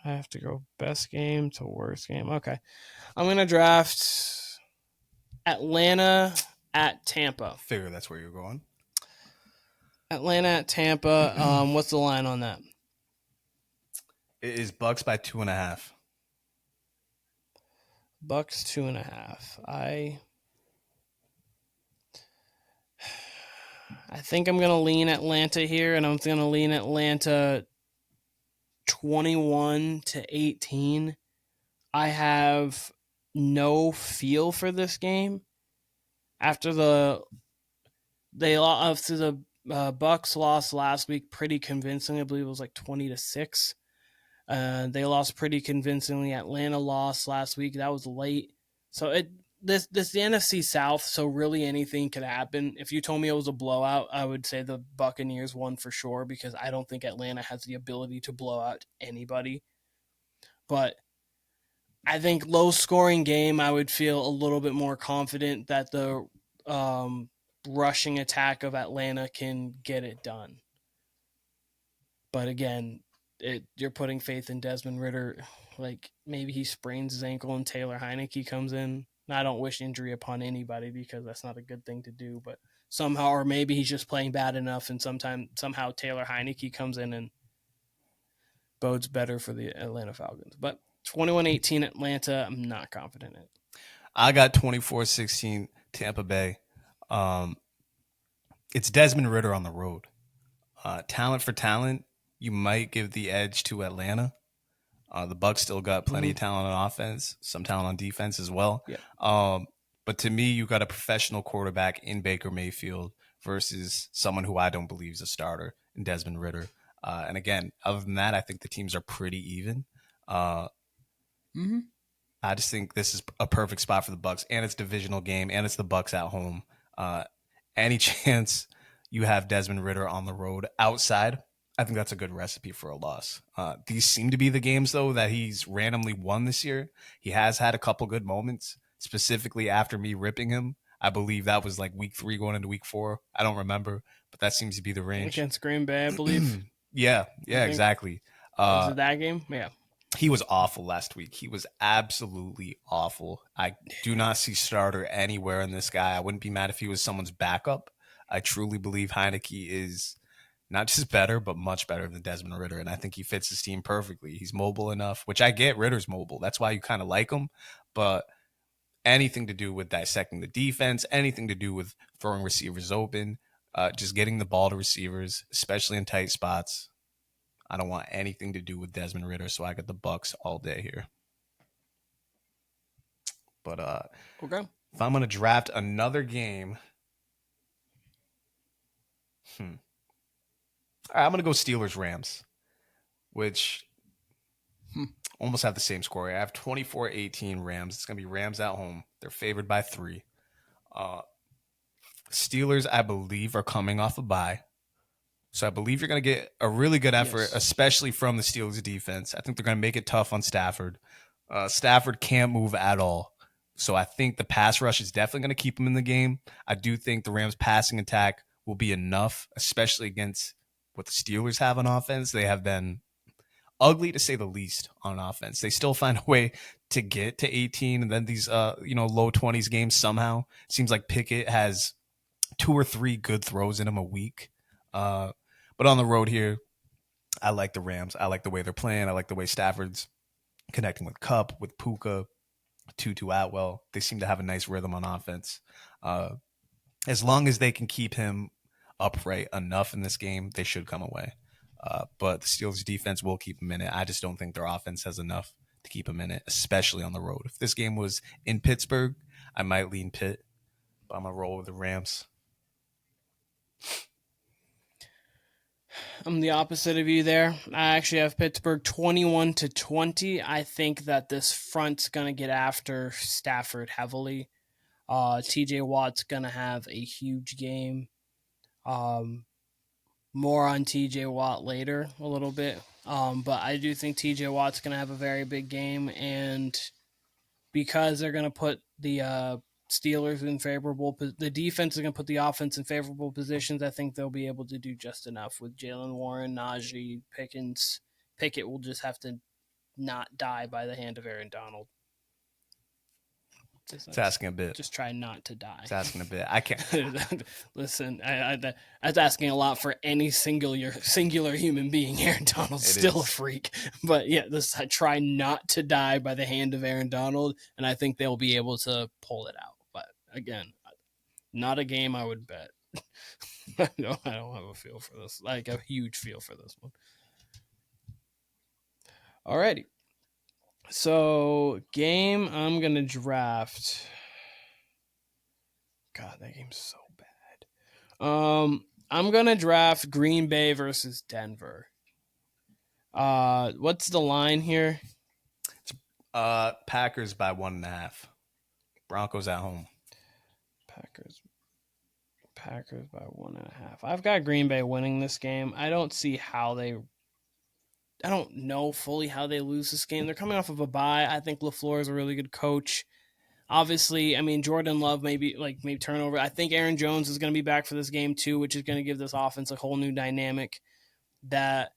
have to go best game to worst game. Okay. I'm going to draft Atlanta at Tampa. Figure that's where you're going. Atlanta at Tampa. What's the line on that? It is Bucks by 2.5. Bucks 2.5. I think I'm going to lean Atlanta here, and I'm going to lean Atlanta 21-18. I have no feel for this game. After the Bucks lost last week pretty convincingly. I believe it was like 20-6. They lost pretty convincingly. Atlanta lost last week. That was late. So this the NFC South, so really anything could happen. If you told me it was a blowout, I would say the Buccaneers won for sure because I don't think Atlanta has the ability to blow out anybody. But I think low-scoring game, I would feel a little bit more confident that the rushing attack of Atlanta can get it done. But again, you're putting faith in Desmond Ridder. Like maybe he sprains his ankle and Taylor Heineke comes in. I don't wish injury upon anybody because that's not a good thing to do. But somehow, or maybe he's just playing bad enough, and somehow Taylor Heineke comes in and bodes better for the Atlanta Falcons. But 21-18 Atlanta, I'm not confident in it. I got 24-16 Tampa Bay. It's Desmond Ridder on the road. Talent for talent, you might give the edge to Atlanta. The Bucs still got plenty of talent on offense, some talent on defense as well. Yeah. But to me, you got a professional quarterback in Baker Mayfield versus someone who I don't believe is a starter in Desmond Ridder. And again, other than that, I think the teams are pretty even. I just think this is a perfect spot for the Bucs, and it's a divisional game, and it's the Bucs at home. Any chance you have Desmond Ridder on the road outside, I think that's a good recipe for a loss. These seem to be the games, though, that he's randomly won this year. He has had a couple good moments, specifically after me ripping him. I believe that was like week 3 going into week 4. I don't remember, but that seems to be the range. Against Green Bay, I believe. Yeah, exactly. Was it that game? Yeah. He was awful last week. He was absolutely awful. I do not see starter anywhere in this guy. I wouldn't be mad if he was someone's backup. I truly believe Heineke is not just better, but much better than Desmond Ridder, and I think he fits his team perfectly. He's mobile enough, which I get Ritter's mobile. That's why you kind of like him, but anything to do with dissecting the defense, anything to do with throwing receivers open, just getting the ball to receivers, especially in tight spots, I don't want anything to do with Desmond Ridder, so I got the Bucs all day here. But Okay. if I'm gonna draft another game, all right, I'm gonna go Steelers Rams, which almost have the same score. I have 24-18 Rams. It's gonna be Rams at home. They're favored by 3. Steelers, I believe, are coming off a bye. So I believe you're going to get a really good effort, Yes. especially from the Steelers defense. I think they're going to make it tough on Stafford. Stafford can't move at all. So I think the pass rush is definitely going to keep him in the game. I do think the Rams passing attack will be enough, especially against what the Steelers have on offense. They have been ugly to say the least on offense. They still find a way to get to 18 and then these low 20s games somehow. It seems like Pickett has 2 or 3 good throws in him a week. But on the road here, I like the Rams. I like the way they're playing. I like the way Stafford's connecting with Kupp, with Puka, Tutu Atwell. They seem to have a nice rhythm on offense. As long as they can keep him upright enough in this game, they should come away. But the Steelers defense will keep him in it. I just don't think their offense has enough to keep him in it, especially on the road. If this game was in Pittsburgh, I might lean Pitt, but I'm going to roll with the Rams. I'm the opposite of you there. I actually have Pittsburgh 21-20. I think that this front's going to get after Stafford heavily. TJ Watt's going to have a huge game. More on TJ Watt later a little bit. But I do think TJ Watt's going to have a very big game. And because they're going to put the Steelers in the defense is going to put the offense in favorable positions. I think they'll be able to do just enough with Jalen Warren, Najee, Pickens. Pickett will just have to not die by the hand of Aaron Donald. It's asking a bit. Just try not to die. It's asking a bit. I can't. Listen, that's asking a lot for any singular human being. Aaron Donald's still a freak. But yeah, I try not to die by the hand of Aaron Donald, and I think they'll be able to pull it out. But again, not a game I would bet. I don't have a feel for this, like a huge feel for this one. Alrighty. So, game I'm going to draft. God, that game's so bad. I'm going to draft Green Bay versus Denver. What's the line here? It's Packers by 1.5. Broncos at home. Packers by 1.5. I've got Green Bay winning this game. I don't know fully how they lose this game. They're coming off of a bye. I think LaFleur is a really good coach. Obviously, I mean, Jordan Love maybe turn over. I think Aaron Jones is going to be back for this game too, which is going to give this offense a whole new dynamic. That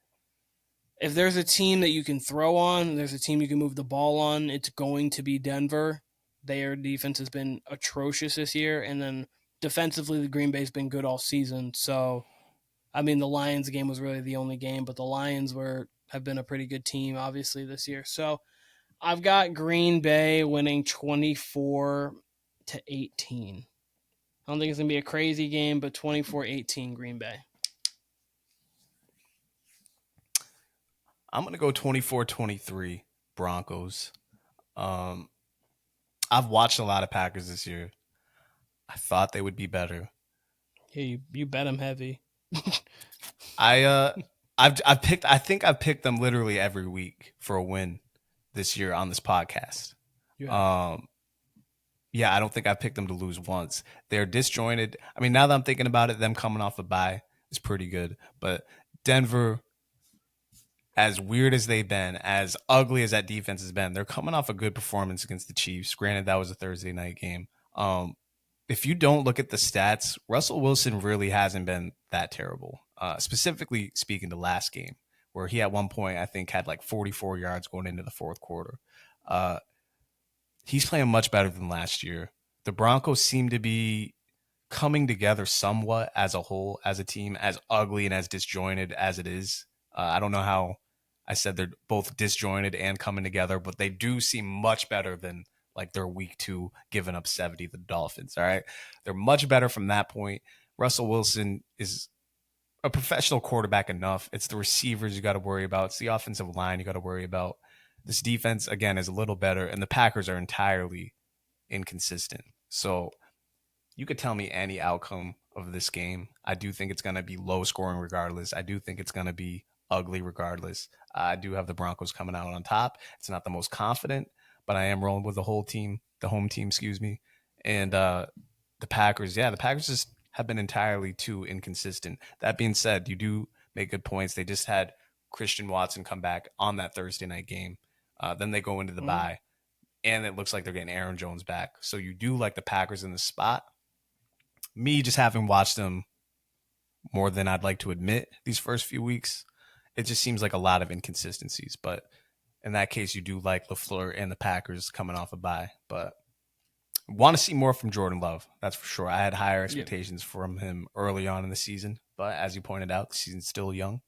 if there's a team that you can throw on, there's a team you can move the ball on, it's going to be Denver. Their defense has been atrocious this year, and then defensively, the Green Bay's been good all season. So, I mean, the Lions game was really the only game, but the Lions have been a pretty good team, obviously, this year. So, I've got Green Bay winning 24-18. I don't think it's going to be a crazy game, but 24-18 Green Bay. I'm going to go 24-23 Broncos. I've watched a lot of Packers this year. I thought they would be better. Yeah, you bet them heavy. I think I've picked them literally every week for a win this year on this podcast. Yeah, I don't think I've picked them to lose once. They're disjointed. I mean, now that I'm thinking about it, them coming off a bye is pretty good. But Denver, as weird as they've been, as ugly as that defense has been, they're coming off a good performance against the Chiefs. Granted, that was a Thursday night game. If you don't look at the stats, Russell Wilson really hasn't been that terrible. Specifically speaking to last game, where he at one point, I think, had like 44 yards going into the fourth quarter. He's playing much better than last year. The Broncos seem to be coming together somewhat as a whole, as a team, as ugly and as disjointed as it is. I don't know how I said they're both disjointed and coming together, but they do seem much better than like their week 2 giving up 70 to the Dolphins. All right. They're much better from that point. Russell Wilson is a professional quarterback enough. It's the receivers you got to worry about. It's the offensive line you got to worry about. This defense, again, is a little better, and the Packers are entirely inconsistent. So you could tell me any outcome of this game. I do think it's going to be low scoring regardless. I do think it's going to be ugly regardless. I do have the Broncos coming out on top. It's not the most confident, but I am rolling with the whole team, the home team, excuse me. And the Packers, yeah, the Packers just have been entirely too inconsistent. That being said, you do make good points. They just had Christian Watson come back on that Thursday night game. Then they go into the bye, and it looks like they're getting Aaron Jones back. So you do like the Packers in the spot. Me just having watched them more than I'd like to admit these first few weeks, it just seems like a lot of inconsistencies. But in that case, you do like LaFleur and the Packers coming off a bye. But want to see more from Jordan Love, that's for sure. I had higher expectations from him early on in the season. But as you pointed out, the season's still young.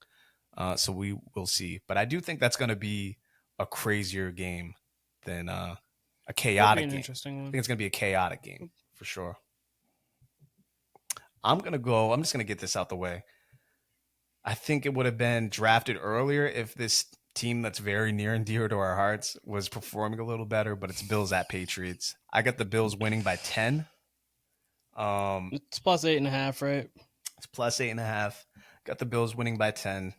So we will see. But I do think that's going to be a crazier game than a chaotic game. Interesting one. I think it's going to be a chaotic game for sure. I'm just going to get this out the way. I think it would have been drafted earlier if this team that's very near and dear to our hearts was performing a little better, but it's Bills at Patriots. I got the Bills winning by 10. It's plus 8.5, right? It's plus 8.5. Got the Bills winning by 10.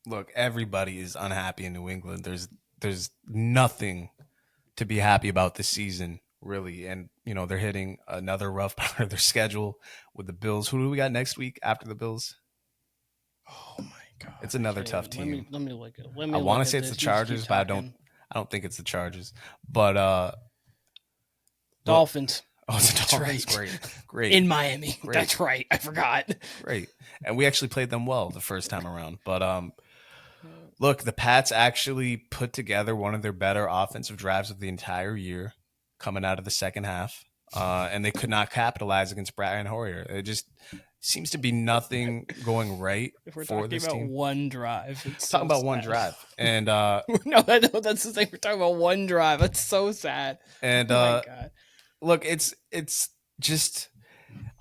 Look, everybody is unhappy in New England. There's nothing to be happy about this season, really. And, they're hitting another rough part of their schedule with the Bills. Who do we got next week after the Bills? Oh, my God. It's another tough team. Let me look at I want to say it's the Chargers, but I don't think it's the Chargers. But Dolphins. Oh, it's the Dolphins. Great. In Miami. Great. That's right. I forgot. Great. And we actually played them well the first time around. But look, the Pats actually put together one of their better offensive drives of the entire year coming out of the second half. And they could not capitalize against Brian Hoyer. It just seems to be nothing going right if we're for this talking about team. One drive. It's talking about sad. One drive. And no, that's the thing. We're talking about one drive. That's so sad. And oh my God. Look, it's just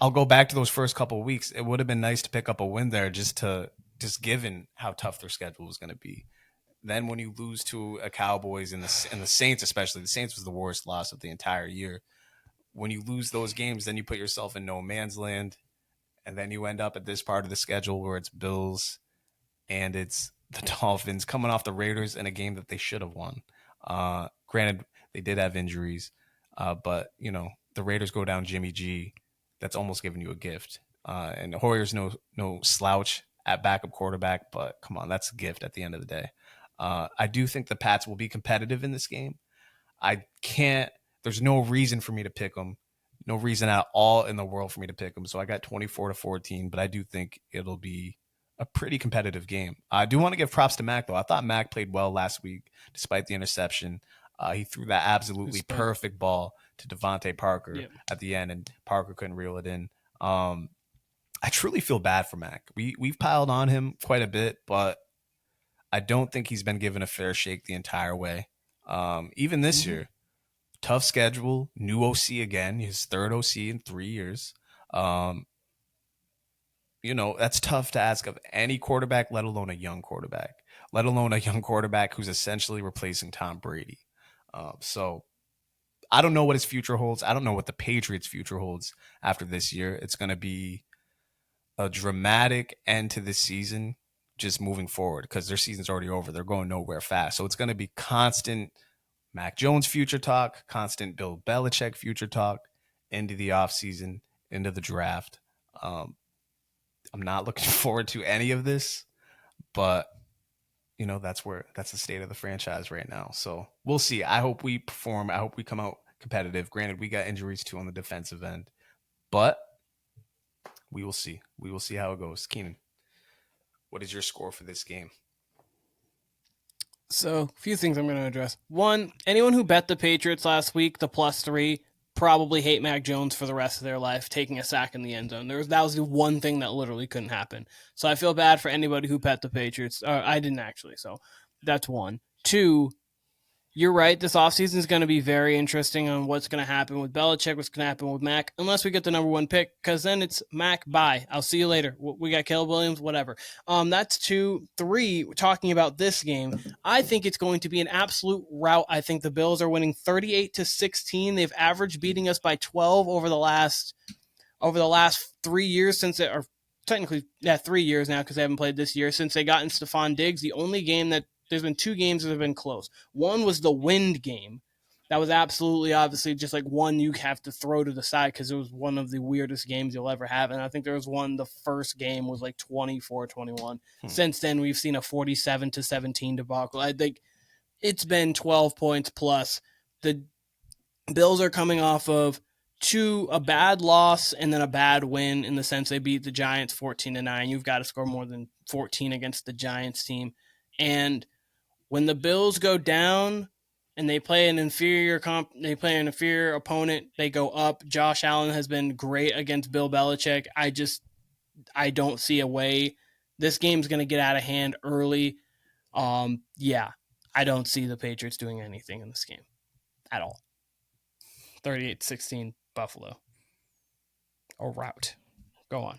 I'll go back to those first couple of weeks. It would have been nice to pick up a win there just given how tough their schedule was going to be. Then when you lose to a Cowboys and the Saints, especially, the Saints was the worst loss of the entire year. When you lose those games, then you put yourself in no man's land. And then you end up at this part of the schedule where it's Bills and it's the Dolphins coming off the Raiders in a game that they should have won. Granted, they did have injuries, but, the Raiders go down Jimmy G. That's almost giving you a gift. And Hoyer's no slouch at backup quarterback, but come on, that's a gift at the end of the day. I do think the Pats will be competitive in this game. There's no reason for me to pick them. No reason at all in the world for me to pick them. So I got 24-14, but I do think it'll be a pretty competitive game. I do want to give props to Mac, though. I thought Mac played well last week, despite the interception. He threw that absolutely perfect ball to Devontae Parker at the end, and Parker couldn't reel it in. I truly feel bad for Mac. We've piled on him quite a bit, but I don't think he's been given a fair shake the entire way. Even this year, tough schedule, new OC again, his third OC in 3 years. That's tough to ask of any quarterback, let alone a young quarterback, who's essentially replacing Tom Brady. So I don't know what his future holds. I don't know what the Patriots' future holds after this year. It's going to be a dramatic end to this season just moving forward because their season's already over. They're going nowhere fast. So it's going to be constant Mac Jones future talk, constant Bill Belichick future talk into the offseason, into the draft. I'm not looking forward to any of this, but that's the state of the franchise right now. So we'll see. I hope we perform. I hope we come out competitive. Granted, we got injuries too on the defensive end, but we will see. We will see how it goes. Keenan, what is your score for this game? So, a few things I'm going to address. One, anyone who bet the Patriots last week, the +3, probably hate Mac Jones for the rest of their life, taking a sack in the end zone. That was the one thing that literally couldn't happen. So I feel bad for anybody who bet the Patriots. I didn't actually, so that's one. Two, You're right. This offseason is going to be very interesting on what's going to happen with Belichick, what's going to happen with Mac, unless we get the number one pick, because then it's Mac, bye. I'll see you later. We got Caleb Williams, whatever. That's 2. 3, talking about this game, I think it's going to be an absolute rout. I think the Bills are winning 38-16. They've averaged beating us by 12 over the last 3 years since it, or technically, 3 years now because they haven't played this year, since they got in Stephon Diggs. The only game that there's been 2 games that have been close. One was the wind game. That was absolutely, obviously, just like one you have to throw to the side because it was one of the weirdest games you'll ever have. And I think there was one, the first game was like 24-21. Since then, we've seen a 47-17 debacle. I think it's been 12 points plus. The Bills are coming off of a bad loss and then a bad win in the sense they beat the Giants 14-9. You've got to score more than 14 against the Giants team. And when the Bills go down and they play an inferior opponent, they go up. Josh Allen has been great against Bill Belichick. I don't see a way. This game's going to get out of hand early. I don't see the Patriots doing anything in this game at all. 38-16 Buffalo. A rout. Go on,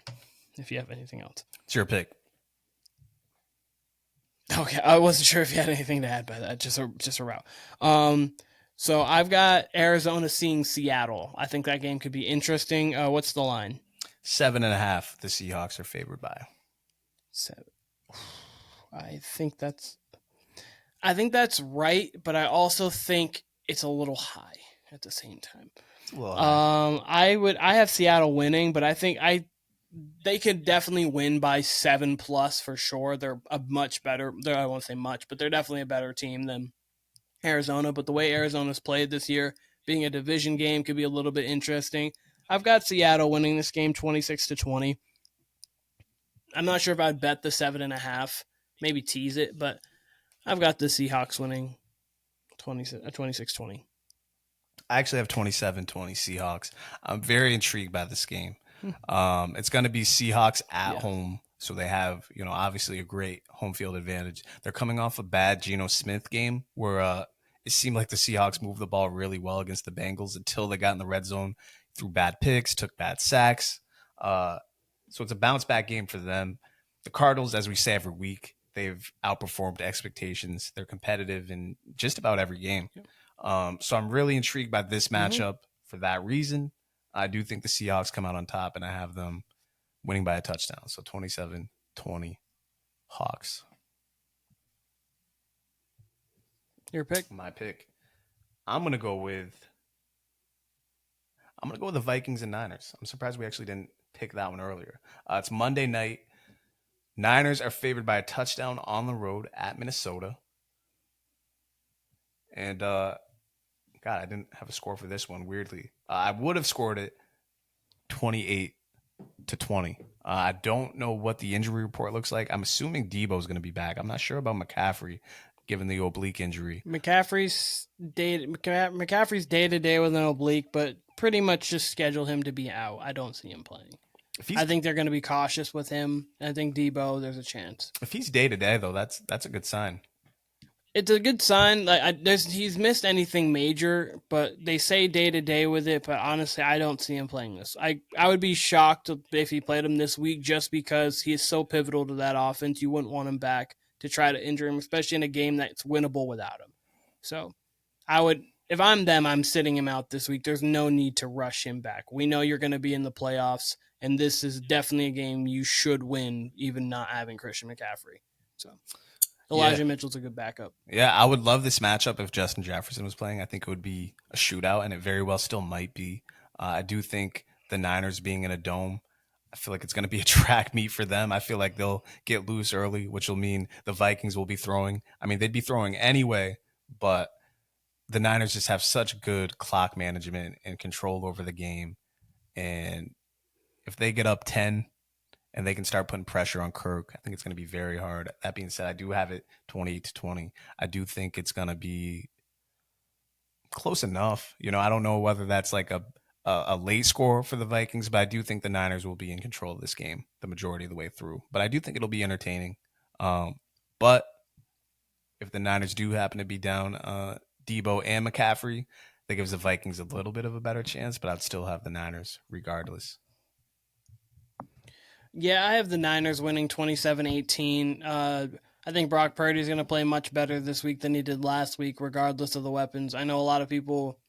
if you have anything else. It's your pick. Okay, I wasn't sure if you had anything to add by that. Just a route. So I've got Arizona seeing Seattle. I think that game could be interesting. What's the line? 7.5. The Seahawks are favored by 7. I think that's right, but I also think it's a little high at the same time. Well, I have Seattle winning, but I think they could definitely win by 7+ for sure. They're a much better. I won't say much, but they're definitely a better team than Arizona. But the way Arizona's played this year, being a division game, could be a little bit interesting. I've got Seattle winning this game 26-20. I'm not sure if I'd bet the 7.5, maybe tease it, but I've got the Seahawks winning 26-20. I actually have 27-20 Seahawks. I'm very intrigued by this game. It's going to be Seahawks at home, so they have, obviously a great home field advantage. They're coming off a bad Geno Smith game where it seemed like the Seahawks moved the ball really well against the Bengals until they got in the red zone, threw bad picks, took bad sacks. So it's a bounce back game for them. The Cardinals, as we say every week, they've outperformed expectations. They're competitive in just about every game. So I'm really intrigued by this matchup for that reason. I do think the Seahawks come out on top, and I have them winning by a touchdown. So 27-20 Hawks. Your pick? My pick. I'm gonna go with the Vikings and Niners. I'm surprised we actually didn't pick that one earlier. It's Monday night. Niners are favored by a touchdown on the road at Minnesota. And God, I didn't have a score for this one, weirdly. I would have scored it 28-20. I don't know what the injury report looks like. I'm assuming Debo's going to be back. I'm not sure about McCaffrey, given the oblique injury. McCaffrey's day-to-day with an oblique, but pretty much just schedule him to be out. I don't see him playing. I think they're going to be cautious with him. I think Debo, there's a chance. If he's day-to-day, though, that's a good sign. It's a good sign. He's missed anything major, but they say day to day with it. But honestly, I don't see him playing this. I would be shocked if he played him this week, just because he is so pivotal to that offense. You wouldn't want him back to try to injure him, especially in a game that's winnable without him. So, if I'm them, I'm sitting him out this week. There's no need to rush him back. We know you're going to be in the playoffs, and this is definitely a game you should win, even not having Christian McCaffrey. So. Elijah Mitchell's a good backup. Yeah, I would love this matchup if Justin Jefferson was playing. I think it would be a shootout, and it very well still might be. I do think the Niners being in a dome, I feel like it's going to be a track meet for them. I feel like they'll get loose early, which will mean the Vikings will be throwing. I mean, they'd be throwing anyway, but the Niners just have such good clock management and control over the game. And if they get up 10, and they can start putting pressure on Kirk, I think it's going to be very hard. That being said, I do have it 28-20. I do think it's going to be close enough. I don't know whether that's like a late score for the Vikings, but I do think the Niners will be in control of this game the majority of the way through. But I do think it'll be entertaining. But if the Niners do happen to be down Debo and McCaffrey, that gives the Vikings a little bit of a better chance, but I'd still have the Niners regardless. Yeah, I have the Niners winning 27-18. I think Brock Purdy is going to play much better this week than he did last week, regardless of the weapons. I know a lot of people,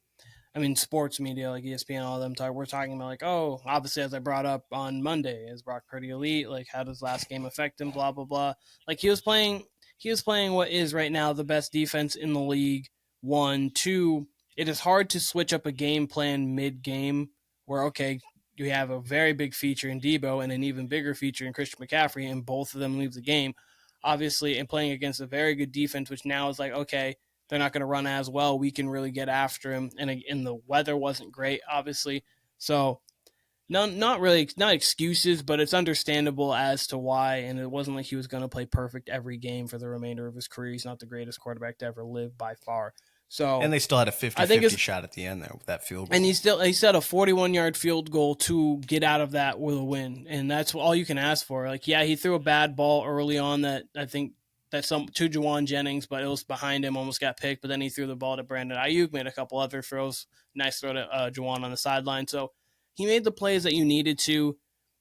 I mean, sports media like ESPN, all of them we're talking about like, oh, obviously, as I brought up on Monday, is Brock Purdy elite? Like, how does last game affect him? Blah blah blah. Like he was playing what is right now the best defense in the league. One, two. It is hard to switch up a game plan mid game. Where okay, you have a very big feature in Debo and an even bigger feature in Christian McCaffrey, and both of them leave the game. Obviously, and playing against a very good defense, which now is like okay, they're not going to run as well. We can really get after him, and the weather wasn't great, obviously. So, not really, not excuses, but it's understandable as to why. And it wasn't like he was going to play perfect every game for the remainder of his career. He's not the greatest quarterback to ever live by far. And So, they still had a I think 50-50 it's shot at the end there with that field goal. and he set a 41-yard field goal to get out of that with a win, and that's all you can ask for. Like, yeah, he threw a bad ball early on that I think that some to Juwan Jennings, but it was behind him, almost got picked. But then he threw the ball to Brandon Ayuk, made a couple other throws, nice throw to Juwan on the sideline. So he made the plays that you needed to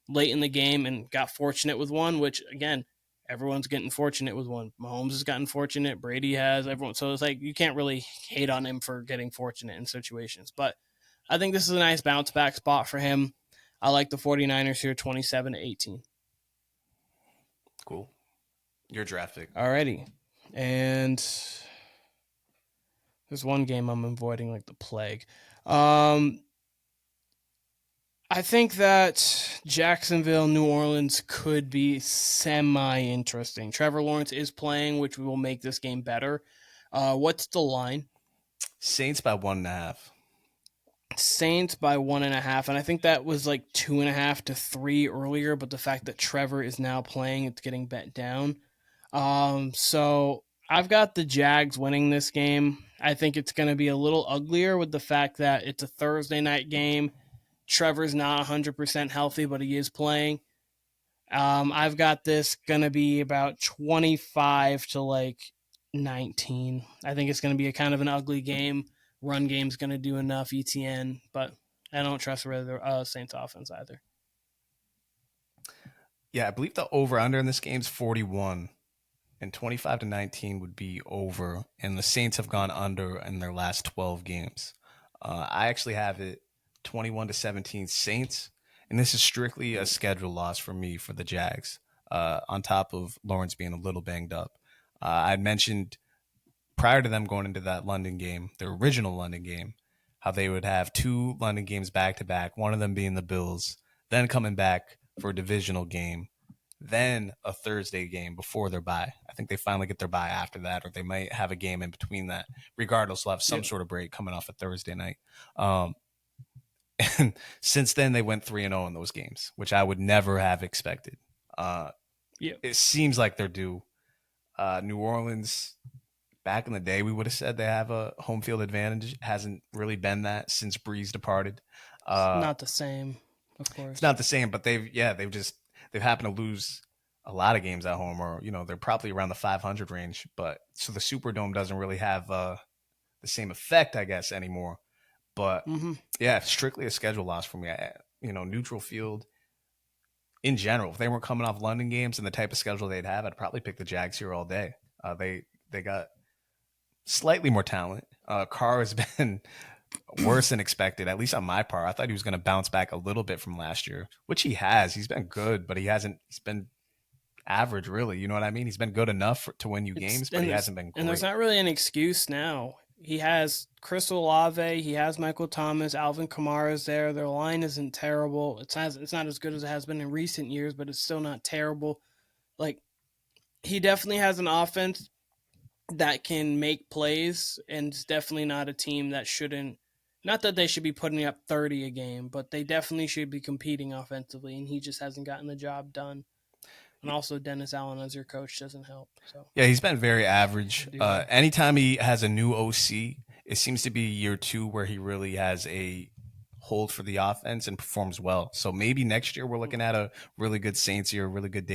late in the game and got fortunate with one. Which again, everyone's getting fortunate with one. Mahomes has gotten fortunate, Brady has, everyone. So it's like you can't really hate on him for getting fortunate in situations, but I think this is a nice bounce back spot for him. I like the 49ers here 27-18. Cool. Your draft pick. Alrighty. And there's one game I'm avoiding like the plague. I think that Jacksonville, New Orleans could be semi-interesting. Trevor Lawrence is playing, which will make this game better. What's the line? Saints by 1.5. Saints by 1.5, and I think that was like 2.5 to 3 earlier. But the fact that Trevor is now playing, it's getting bet down. So I've got the Jags winning this game. I think it's going to be a little uglier with the fact that it's a Thursday night game. Trevor's not 100% healthy, but he is playing. I've got this going to be about 25 to like 19. I think it's going to be a kind of an ugly game. Run game's going to do enough, ETN, but I don't trust the Saints offense either. Yeah, I believe the over-under in this game is 41, and 25 to 19 would be over, and the Saints have gone under in their last 12 games. I actually have it 21 to 17 Saints, and this is strictly a schedule loss for me for the Jags, on top of Lawrence being a little banged up. I mentioned prior to them going into that London game, their original London game, how they would have two London games back to back, one of them being the Bills, then coming back for a divisional game, then a Thursday game before their bye. I think they finally get their bye after that, or they might have a game in between that. Regardless, they'll have some sort of break coming off a Thursday night. And since then, they went 3-0 in those games, which I would never have expected. It seems like they're due. New Orleans, back in the day, we would have said they have a home field advantage. Hasn't really been that since Breeze departed. Not the same, of course. It's not the same, but they've happened to lose a lot of games at home, or they're probably around the 500 range. But so the Superdome doesn't really have the same effect, I guess, anymore. But yeah, strictly a schedule loss for me. Neutral field in general. If they weren't coming off London games and the type of schedule they'd have, I'd probably pick the Jags here all day. They got slightly more talent. Carr has been worse than expected, at least on my part. I thought he was going to bounce back a little bit from last year, which he has. He's been good, but he's been average, really. You know what I mean? He's been good enough to win you games, but he hasn't been great. And there's not really an excuse now. He has Chris Olave, he has Michael Thomas, Alvin Kamara's there. Their line isn't terrible. It's not as good as it has been in recent years, but it's still not terrible. Like, he definitely has an offense that can make plays, and it's definitely not a team that shouldn't, not that they should be putting up 30 a game, but they definitely should be competing offensively, and he just hasn't gotten the job done. And also Dennis Allen as your coach doesn't help. So yeah, he's been very average. Anytime he has a new OC, it seems to be year 2 where he really has a hold for the offense and performs well. So maybe next year we're looking at a really good Saints year, a really good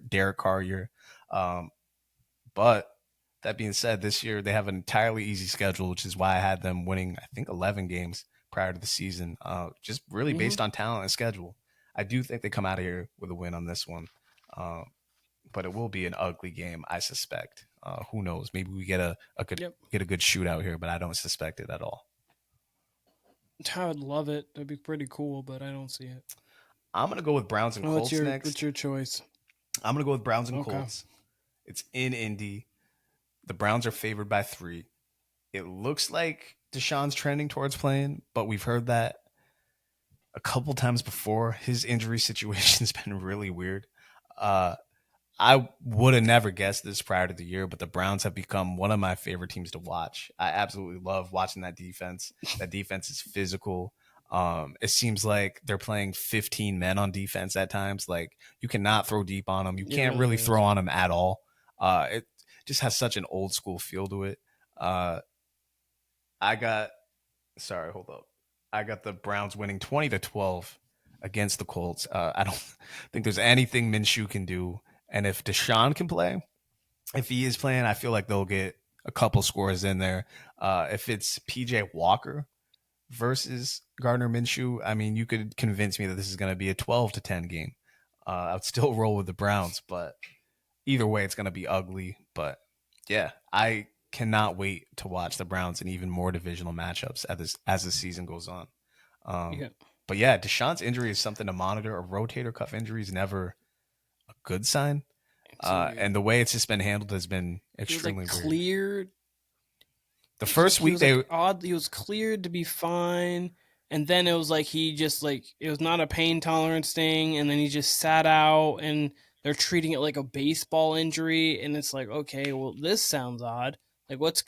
Derek Carr year. But That being said, this year they have an entirely easy schedule, which is why I had them winning, I think, 11 games prior to the season, just really Hmm. based on talent and schedule. I do think they come out of here with a win on this one, uh, but it will be an ugly game, I suspect. Who knows? Maybe we Yep. get a good shootout here, but I don't suspect it at all. I would love it. That'd be pretty cool, but I don't see it. I'm gonna go with Browns and Colts What's next. your choice? I'm gonna go with Browns and Okay. Colts. It's in Indy. The Browns are favored by 3. It looks like Deshaun's trending towards playing, but we've heard that a couple times before. His injury situation's been really weird. Uh, I would have never guessed this prior to the year, but the Browns have become one of my favorite teams to watch. I absolutely love watching that defense. That defense is physical. It seems like they're playing 15 men on defense at times. Like you cannot throw deep on them. You It can't really really throw is. on them at all. It just has such an old school feel to it. Uh, I got sorry, hold up. I got the Browns winning 20-12 against the Colts. I don't think there's anything Minshew can do. And if Deshaun can play, if he is playing, I feel like they'll get a couple scores in there. If it's PJ Walker versus Gardner Minshew, I mean, you could convince me that this is going to be a 12-10 game. I would still roll with the Browns, but either way, it's going to be ugly. But yeah, I cannot wait to watch the Browns in even more divisional matchups as the season goes on. Um, Yeah. but yeah, Deshaun's injury is something to monitor. A rotator cuff injury is never a good sign. It's weird. And the way it's just been handled has been He was like extremely weird. cleared. The first He week was like they odd. He was cleared to be fine, and then it was like he just like it was not a pain tolerance thing, and then he just sat out, and they're treating it like a baseball injury, and it's like okay, well this sounds odd. Like what's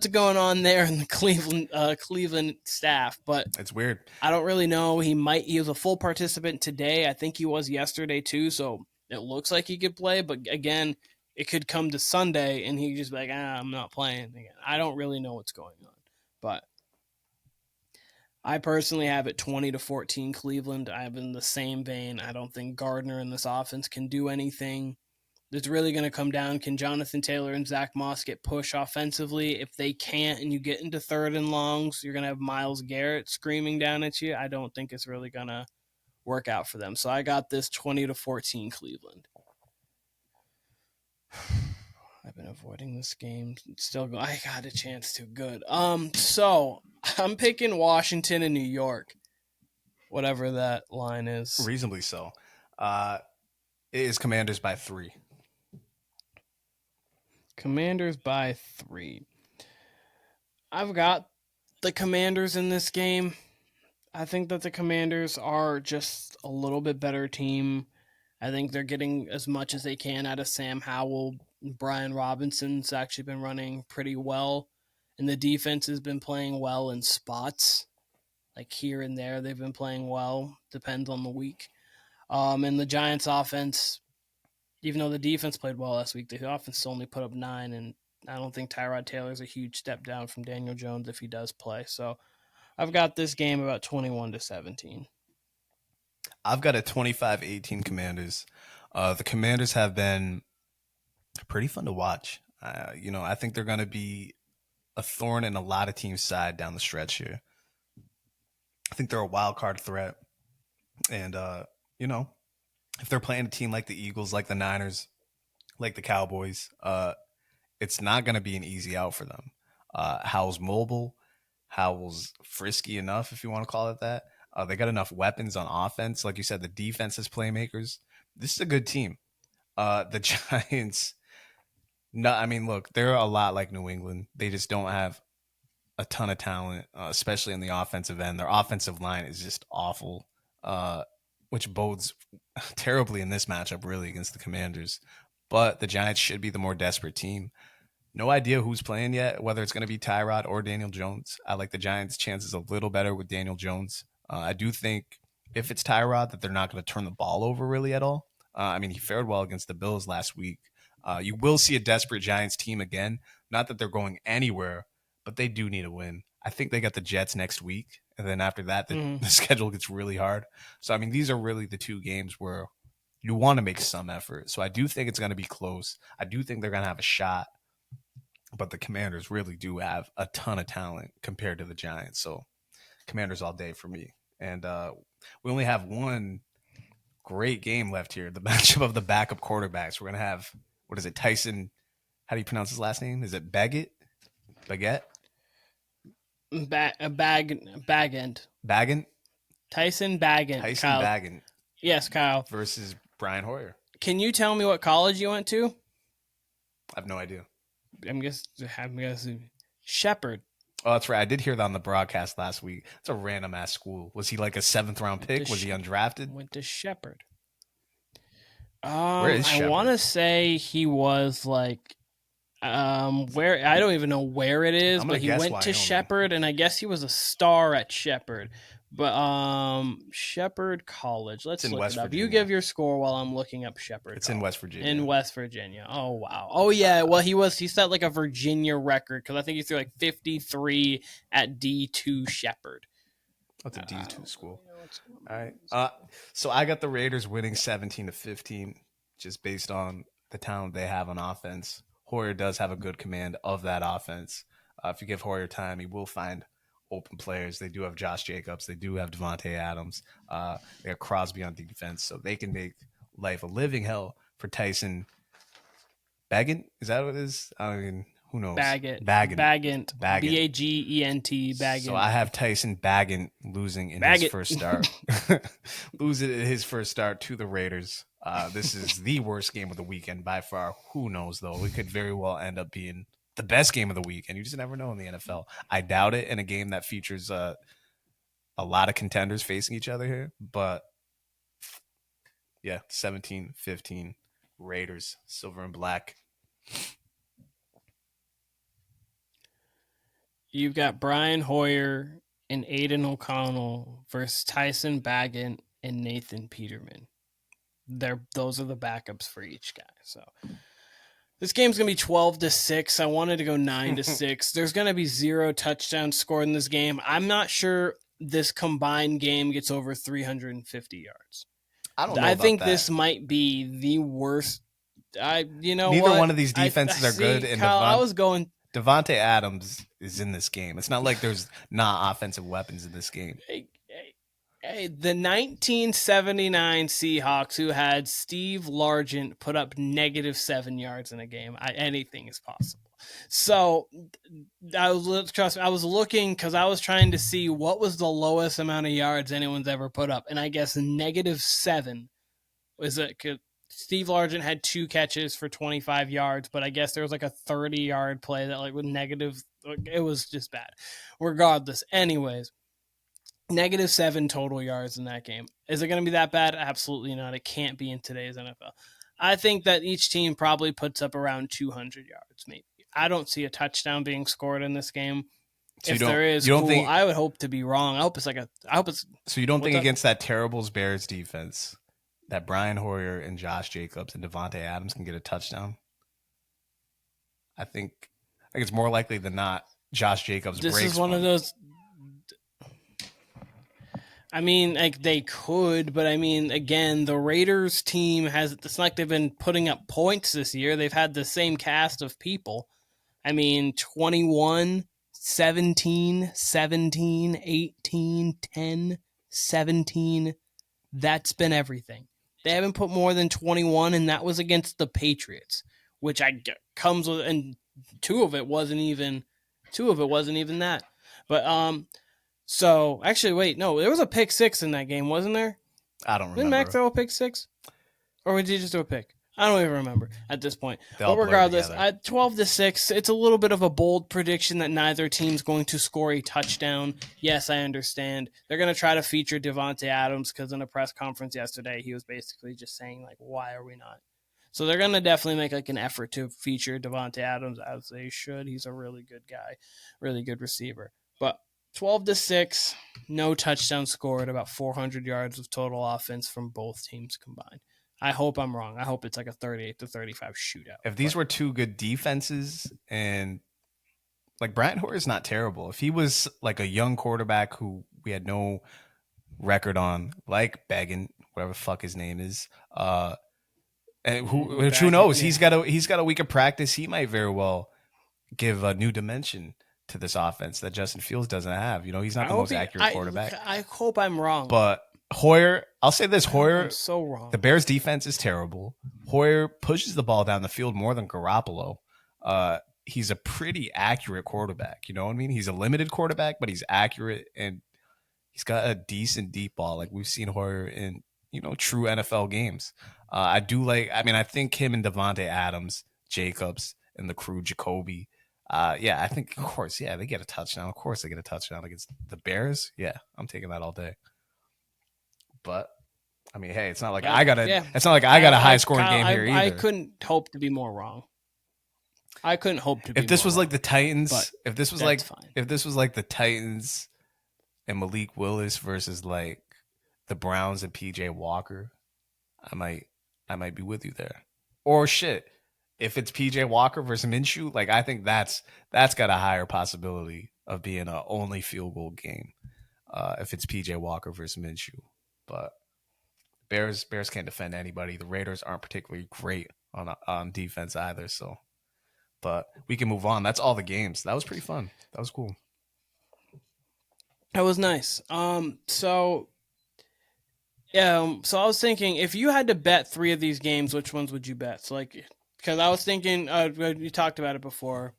going on there in the Cleveland staff? But it's weird. I don't really know. He was a full participant today. I think he was yesterday too. So it looks like he could play, but again, it could come to Sunday and he just be like, I'm not playing again. I don't really know what's going on, but I personally have it 20-14 Cleveland. I have in the same vein. I don't think Gardner in this offense can do anything. It's really going to come down. Can Jonathan Taylor and Zach Moss get push offensively? If they can't and you get into third and longs, you're going to have Myles Garrett screaming down at you. I don't think it's really going to work out for them. So I got this 20-14 Cleveland. I've been avoiding this game. Still go. I got a chance to. Good. So I'm picking Washington and New York. Whatever that line is. Reasonably so. Uh, it is Commanders by 3. Commanders by 3. I've got the Commanders in this game. I think that the Commanders are just a little bit better team. I think they're getting as much as they can out of Sam Howell. Brian Robinson's actually been running pretty well, and the defense has been playing well in spots. Like here and there, they've been playing well. Depends on the week. And the Giants' offense, even though the defense played well last week, the offense only put up 9, and I don't think Tyrod Taylor's a huge step down from Daniel Jones if he does play. So I've got this game about 21-17. I've got a 25-18 Commanders. The Commanders have been pretty fun to watch. I think they're going to be a thorn in a lot of teams' side down the stretch here. I think they're a wild card threat. And, if they're playing a team like the Eagles, like the Niners, like the Cowboys, it's not going to be an easy out for them. Howell's mobile. Howell's frisky enough, if you want to call it that. They got enough weapons on offense. Like you said, the defense is playmakers. This is a good team. The Giants, no, I mean, look, they're a lot like New England. They just don't have a ton of talent, especially in the offensive end. Their offensive line is just awful, which bodes terribly in this matchup, really, against the Commanders. But the Giants should be the more desperate team. No idea who's playing yet, whether it's going to be Tyrod or Daniel Jones. I like the Giants' chances a little better with Daniel Jones. I do think if it's Tyrod that they're not going to turn the ball over really at all. I mean, he fared well against the Bills last week. You will see a desperate Giants team again. Not that they're going anywhere, but they do need a win. I think they got the Jets next week. And then after that, the schedule gets really hard. So, I mean, these are really the two games where you want to make some effort. So I do think it's going to be close. I do think they're going to have a shot. but the Commanders really do have a ton of talent compared to the Giants. So Commanders all day for me. And we only have one great game left here. The matchup of the backup quarterbacks. We're gonna have, what is it, Tyson? How do you pronounce his last name? Is it Baggett? Baguette? Baggant. Baggett? Tyson Baggant. Tyson Kyle. Baggett Yes, Kyle. versus Brian Hoyer. Can you tell me what college you went to? I have no idea. I'm guessing Shepherd. Oh, that's right. I did hear that on the broadcast last week. It's a random ass school. Was he like a 7th-round pick? Was he undrafted? Went to Shepherd. Where is Shepherd? I want to say he was like where I don't even know where it is, but he went to Shepherd, and I guess he was a star at Shepherd. But Shepherd College. Let's look it up. Virginia. You give your score while I'm looking up Shepherd. It's College. In West Virginia. In West Virginia. Oh wow. Oh yeah. Well, he set like a Virginia record because I think he threw like 53 at D2 Shepherd. That's a D2 school. All right. So I got the Raiders winning 17-15, just based on the talent they have on offense. Hoyer does have a good command of that offense. If you give Hoyer time, he will find open players. They do have Josh Jacobs. They do have Devontae Adams. They have Crosby on defense, so they can make life a living hell for Tyson Baggett. Is that what it is? I mean, who knows? Baggett. Bagent. Baggett. So I have Tyson Baggett losing in his first start. Losing in his first start to the Raiders. This is the worst game of the weekend by far. Who knows, though? It could very well end up being the best game of the week, and you just never know in the NFL. I doubt it in a game that features a lot of contenders facing each other here, but yeah, 17-15 Raiders, silver and black. You've got Brian Hoyer and Aiden O'Connell versus Tyson Baggett and Nathan Peterman. Those are the backups for each guy. So this game's going to be 12-6. I wanted to go 9-6. There's going to be 0 touchdowns scored in this game. I'm not sure this combined game gets over 350 yards. I think this might be the worst. Neither one of these defenses are good. And Kyle, Devontae Adams is in this game. It's not like there's not offensive weapons in this game. Hey, the 1979 Seahawks, who had Steve Largent put up -7 yards in a game. Anything is possible. So I was looking because I was trying to see what was the lowest amount of yards anyone's ever put up, and I guess -7 was it. Steve Largent had 2 catches for 25 yards, but I guess there was like a 30-yard play that like with negative. It was just bad. Regardless, anyways. -7 total yards in that game. Is it going to be that bad? Absolutely not. It can't be in today's NFL. I think that each team probably puts up around 200 yards, maybe. I don't see a touchdown being scored in this game. So if there is, cool. I would hope to be wrong. I hope it's. So you don't think against that terrible Bears defense that Brian Hoyer and Josh Jacobs and Devontae Adams can get a touchdown? I think it's more likely than not Josh Jacobs breaks. This is one of those. I mean, like they could, but I mean, again, the Raiders team it's not like they've been putting up points this year. They've had the same cast of people. I mean, 21, 17, 17, 18, 10, 17. That's been everything. They haven't put more than 21, and that was against the Patriots, which comes with, and two of it wasn't even that. But, so, actually, wait, no, there was a pick 6 in that game, wasn't there? I don't remember. Didn't Mac throw a pick 6? Or did he just do a pick? I don't even remember at this point. But regardless, at 12-6, it's a little bit of a bold prediction that neither team's going to score a touchdown. Yes, I understand. They're going to try to feature Devontae Adams because in a press conference yesterday, he was basically just saying, like, why are we not? So they're going to definitely make like an effort to feature Devontae Adams as they should. He's a really good guy, really good receiver. But 12-6, no touchdown scored, about 400 yards of total offense from both teams combined. I hope I'm wrong. I hope it's like a 38-35 shootout. If these were two good defenses, and like Brian Hoyer's not terrible. If he was like a young quarterback who we had no record on, like Baggett, whatever the fuck his name is, and who knows? Yeah. He's got a week of practice. He might very well give a new dimension to this offense that Justin Fields doesn't have. He's not I the hope most accurate quarterback. I hope I'm wrong. But Hoyer, I'll say this: I hope I'm Hoyer, so the wrong. Bears' defense is terrible. Hoyer pushes the ball down the field more than Garoppolo. He's a pretty accurate quarterback. You know what I mean? He's a limited quarterback, but he's accurate and he's got a decent deep ball. Like we've seen Hoyer in true NFL games. I do like. I mean, I think him and Devontae Adams, Jacobs, and the crew, Jacoby. Yeah, I think of course, yeah, they get a touchdown. Of course, they get a touchdown against the Bears. Yeah, I'm taking that all day. But I mean, hey, it's not like I got a. Yeah. It's not like I got a high scoring Kyle, game here I either. couldn't hope to be more wrong. I couldn't hope to be. If this more was like wrong, the Titans, but if this was that's like fine. if this was like the Titans and Malik Willis versus like the Browns and PJ Walker, I might be with you there. Or shit, if it's PJ Walker versus Minshew, like I think that's got a higher possibility of being a only field goal game. If it's PJ Walker versus Minshew, but Bears can't defend anybody. The Raiders aren't particularly great on defense either. So, but we can move on. That's all the games. That was pretty fun. That was cool. That was nice. So yeah, so I was thinking if you had to bet 3 of these games, which ones would you bet? So like, because I was thinking, we talked about it before.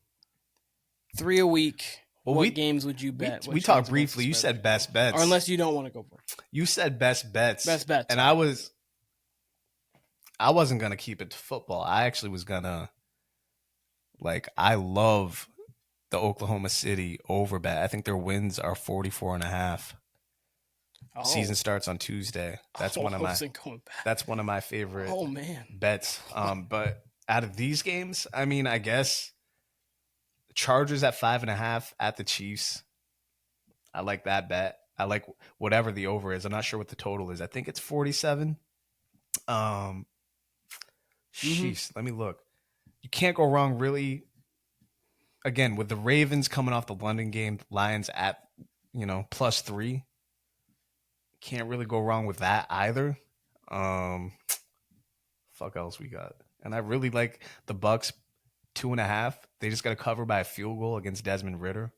3 a week. Well, what games would you bet? We talked briefly. You said best bets, or unless you don't want to go for it. You said best bets. Best bets, and I wasn't gonna keep it to football. I actually was gonna I love the Oklahoma City over bet. I think their wins are 44.5. Oh. Season starts on Tuesday. That's one of my favorite bets. But out of these games, I mean, I guess Chargers at 5.5 at the Chiefs. I like that bet. I like whatever the over is. I'm not sure what the total is. I think it's 47. Let me look. You can't go wrong, really. Again, with the Ravens coming off the London game, Lions at +3. Can't really go wrong with that either. Fuck else we got. And I really like the Bucks 2.5. They just got to cover by a field goal against Desmond Ridder.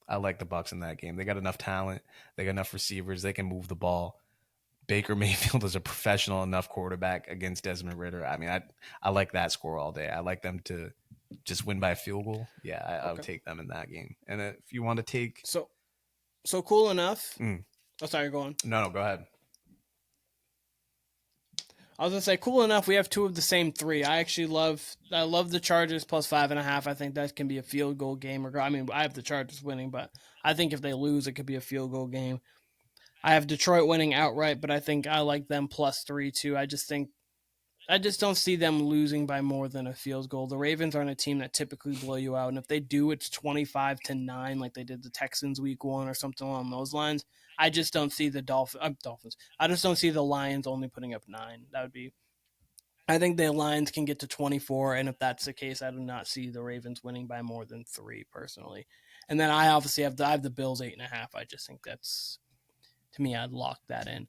I like the Bucks in that game. They got enough talent. They got enough receivers. They can move the ball. Baker Mayfield is a professional enough quarterback against Desmond Ridder. I mean, I like that score all day. I like them to just win by a field goal. Yeah, I would take them in that game. And if you want to take so cool enough. Oh, sorry, go on. No, go ahead. I was gonna say, cool enough. We have 2 of the same 3. I love the Chargers +5.5. I think that can be a field goal game. I mean, I have the Chargers winning, but I think if they lose, it could be a field goal game. I have Detroit winning outright, but I think I like them +3 too. I just don't see them losing by more than a field goal. The Ravens aren't a team that typically blow you out, and if they do, it's 25-9, like they did the Texans week 1 or something along those lines. I just don't see the Dolphins. I just don't see the Lions only putting up 9. I think the Lions can get to 24, and if that's the case, I do not see the Ravens winning by more than 3 personally. And then I obviously have the Bills 8.5. I just think that's, to me, I'd lock that in.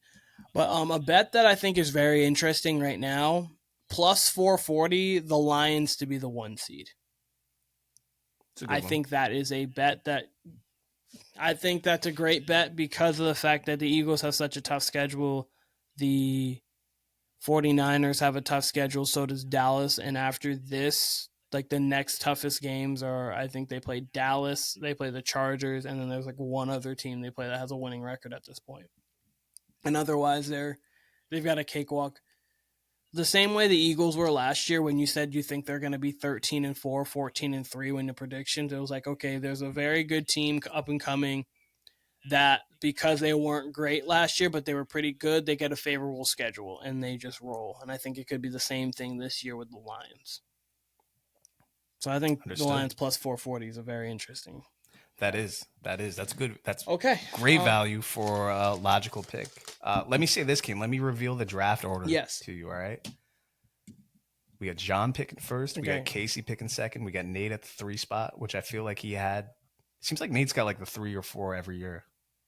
But a bet that I think is very interesting right now, +440, the Lions to be the 1 seed. I think that is a bet that I think that's a great bet because of the fact that the Eagles have such a tough schedule. The 49ers have a tough schedule, so does Dallas. And after this, the next toughest games are, I think they play Dallas, they play the Chargers, and then there's one other team they play that has a winning record at this point. And otherwise, they've got a cakewalk. The same way the Eagles were last year when you said you think they're going to be 13-4, 14-3 when the predictions. It was like, okay, there's a very good team up and coming that because they weren't great last year, but they were pretty good, they get a favorable schedule and they just roll. And I think it could be the same thing this year with the Lions. So I think the Lions +440 is a very interesting. That is. That's good. That's okay. Great value for a logical pick. Let me say this, King. Let me reveal the draft order to you, all right? We got John picking first. We got Casey picking second. We got Nate at the 3 spot, which I feel like he had. Seems like Nate's got the 3 or 4 every year.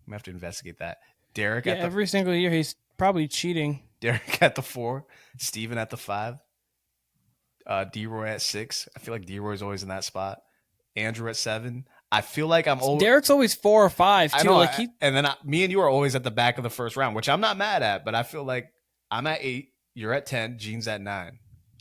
I'm going to have to investigate that. Derek at the... every single year he's probably cheating. Derek at the 4. Steven at the 5. D-Roy at 6. I feel like D-Roy's always in that spot. Andrew at 7. I feel like I'm old. Derek's always 4 or 5 I too. know. Like he, And then me and you are always at the back of the first round, which I'm not mad at, but I feel like I'm at 8, you're at 10, Gene's at 9.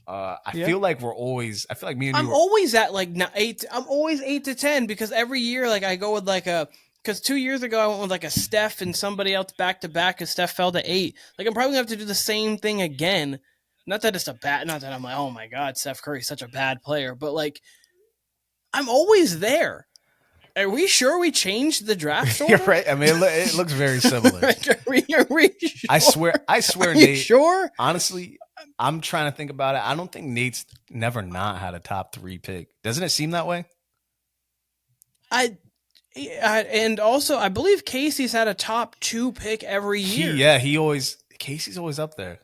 I yeah. feel like we're always, I feel like me and you I'm are, always at like 8. I'm always 8 to 10 because every year, like I go with like a. Because 2 years ago I went with like a Steph and somebody else back to back, and Steph fell to 8. Like I'm probably gonna have to do the same thing again. Not that it's a bad. Not that I'm like, oh my god, Steph Curry's such a bad player, but like I'm always there. Are we sure we changed the draft you're order? right. I mean, it looks very similar. Like, are we sure? I swear, Are Nate. you sure? Honestly, I'm trying to think about it. I don't think Nate's never not had a top 3 pick. Doesn't it seem that way? And also I believe Casey's had a top 2 pick every year. Casey's always up there.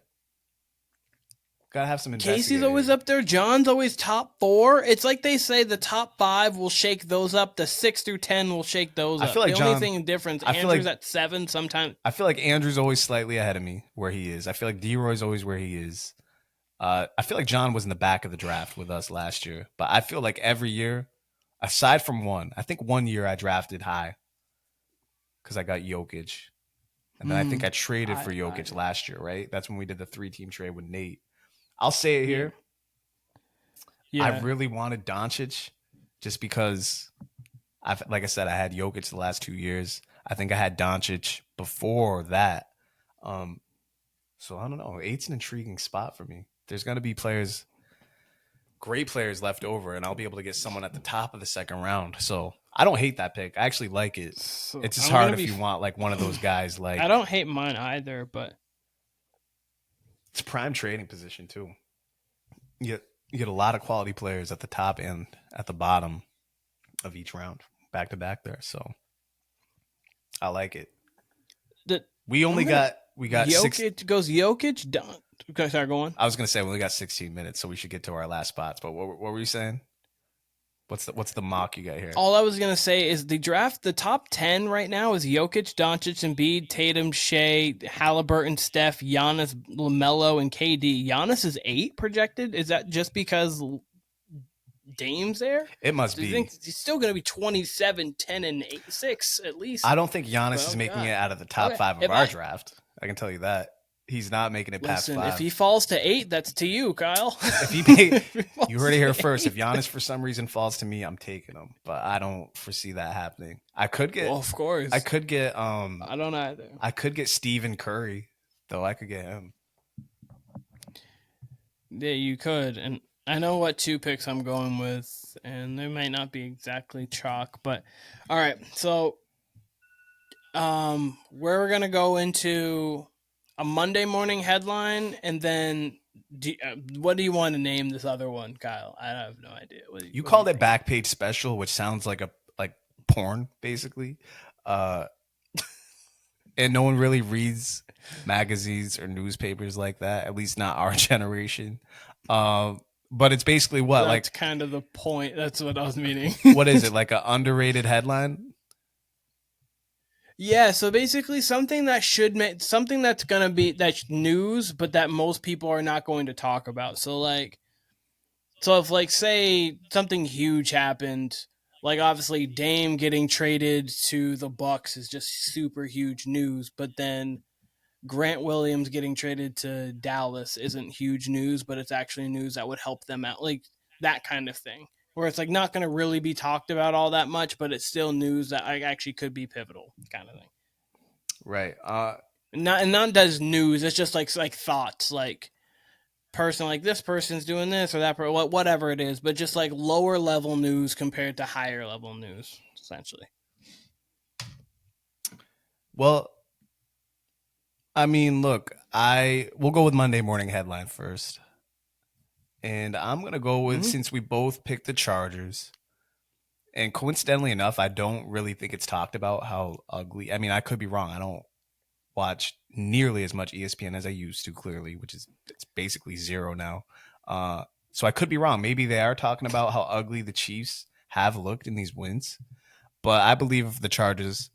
Gotta have some Casey's always up there. John's always top 4. It's like they say the top 5 will shake those up. The 6 through 10 will shake those up. I feel like the only thing difference, Andrew's at 7 sometimes. I feel like Andrew's always slightly ahead of me where he is. I feel like D-Roy's always where he is. I feel like John was in the back of the draft with us last year. But I feel like every year, aside from one, I think one year I drafted high because I got Jokic. And then I think I traded for Jokic last year, right? That's when we did the 3-team trade with Nate. I'll say it here. Yeah. I really wanted Doncic just because, like I said, I had Jokic the last 2 years. I think I had Doncic before that. So I don't know. 8's an intriguing spot for me. There's going to be great players left over, and I'll be able to get someone at the top of the second round. So I don't hate that pick. I actually like it. So it's just hard if you want like one of those guys. Like I don't hate mine either, but it's prime trading position too. You get a lot of quality players at the top and at the bottom of each round, back to back there. So I like it. We got Jokic goes Jokic done. Okay, sorry, go on. I was gonna say we only got 16 minutes, so we should get to our last spots. But what were you saying? What's the mock you got here? All I was gonna say is the draft. The top 10 right now is Jokic, Doncic, Embiid, Tatum, Shea, Halliburton, Steph, Giannis, LaMelo, and KD. Giannis is 8 projected. Is that just because Dame's there? It must be. I think he's still gonna be 27, 10, and 8, 6 at least. I don't think Giannis is making it out of the top 5 of our draft. I can tell you that. He's not making it past 5. If he falls to 8, that's to you, Kyle. You heard it here first. If Giannis for some reason falls to me, I'm taking him. But I don't foresee that happening. I could get. Well, of course. I could get. I don't either. I could get Stephen Curry, though. I could get him. Yeah, you could, and I know what 2 picks I'm going with, and they might not be exactly chalk, but all right. So, we're gonna go into a Monday morning headline, and then what do you want to name this other one, Kyle? I have no idea. You called it Backpage Special, which sounds like porn, basically. And no one really reads magazines or newspapers like that, at least not our generation. But it's basically what? That's kind of the point. That's what I was meaning. What is it? Like an underrated headline? Yeah, so basically something that's gonna be that's news, but that most people are not going to talk about. So if like say something huge happened, like obviously Dame getting traded to the Bucks is just super huge news, but then Grant Williams getting traded to Dallas isn't huge news, but it's actually news that would help them out, like that kind of thing. Where it's like not going to really be talked about all that much, but it's still news that actually could be pivotal, kind of thing. Right. Not does news. It's just like thoughts, like person, like this person's doing this or that, whatever it is, but just like lower level news compared to higher level news, essentially. Well, I mean, look, we'll go with Monday morning headline first. And I'm going to go with, since we both picked the Chargers, and coincidentally enough, I don't really think it's talked about how ugly. I mean, I could be wrong. I don't watch nearly as much ESPN as I used to, clearly, it's basically 0 now. So I could be wrong. Maybe they are talking about how ugly the Chiefs have looked in these wins. But I believe if the Chargers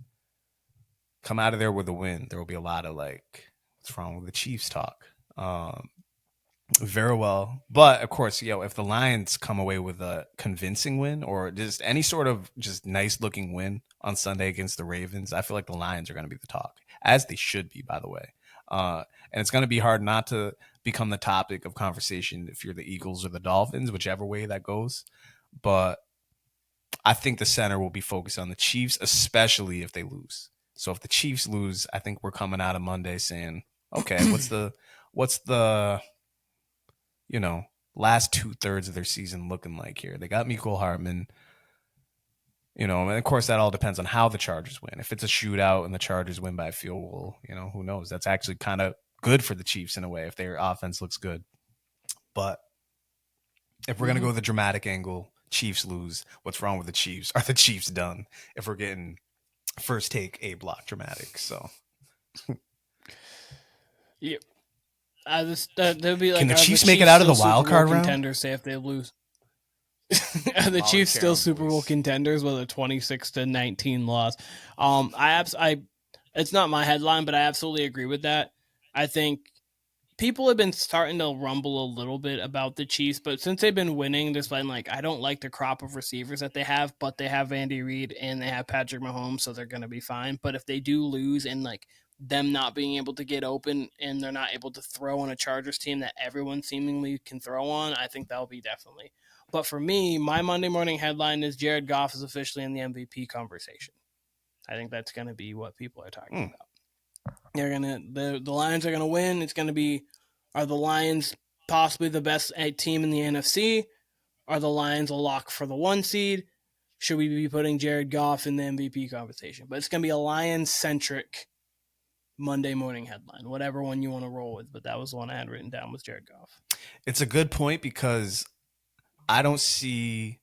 come out of there with a win, there will be a lot of what's wrong with the Chiefs talk. Very well. But of course, if the Lions come away with a convincing win or just any sort of just nice looking win on Sunday against the Ravens, I feel like the Lions are going to be the talk, as they should be, by the way. And it's going to be hard not to become the topic of conversation if you're the Eagles or the Dolphins, whichever way that goes. But I think the center will be focused on the Chiefs, especially if they lose. So if the Chiefs lose, I think we're coming out of Monday saying, okay, what's the last 2/3 of their season looking like here? They got Mecole Hardman, and of course that all depends on how the Chargers win. If it's a shootout and the Chargers win by a field goal, who knows? That's actually kind of good for the Chiefs in a way if their offense looks good. But if we're going to go the dramatic angle, Chiefs lose. What's wrong with the Chiefs? Are the Chiefs done? If we're getting first take A block dramatic, so yeah. There'll be like, can the Chiefs make it out of the wild card round? Contenders, say if they lose. Are the Chiefs still Super Bowl contenders with a 26-19 loss? It's not my headline, but I absolutely agree with that. I think people have been starting to rumble a little bit about the Chiefs, but since they've been winning, there's been like, I don't like the crop of receivers that they have, but they have Andy Reid and they have Patrick Mahomes, so they're going to be fine. But if they do lose and like them not being able to get open and they're not able to throw on a Chargers team that everyone seemingly can throw on, I think that'll be definitely. But for me, my Monday morning headline is Jared Goff is officially in the MVP conversation. I think that's going to be what people are talking about. The Lions are gonna win. It's gonna be, are the Lions possibly the best team in the NFC? Are the Lions a lock for the 1 seed? Should we be putting Jared Goff in the MVP conversation? But it's gonna be a Lions centric Monday morning headline, whatever one you want to roll with. But that was the one I had written down, was Jared Goff. It's a good point because I don't see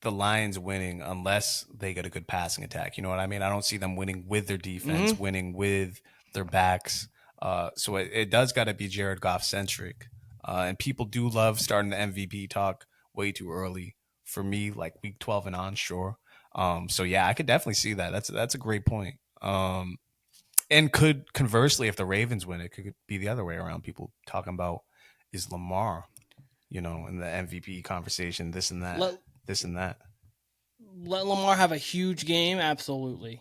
the Lions winning unless they get a good passing attack. You know what I mean? I don't see them winning with their defense, winning with their backs. So it does got to be Jared Goff centric. And people do love starting the MVP talk way too early. For me, like week 12 and on, sure. So yeah, I could definitely see that. That's a great point. And could conversely, if the Ravens win, it could be the other way around. People talking about, is Lamar, in the MVP conversation, this and that. This and that. Let Lamar have a huge game, absolutely.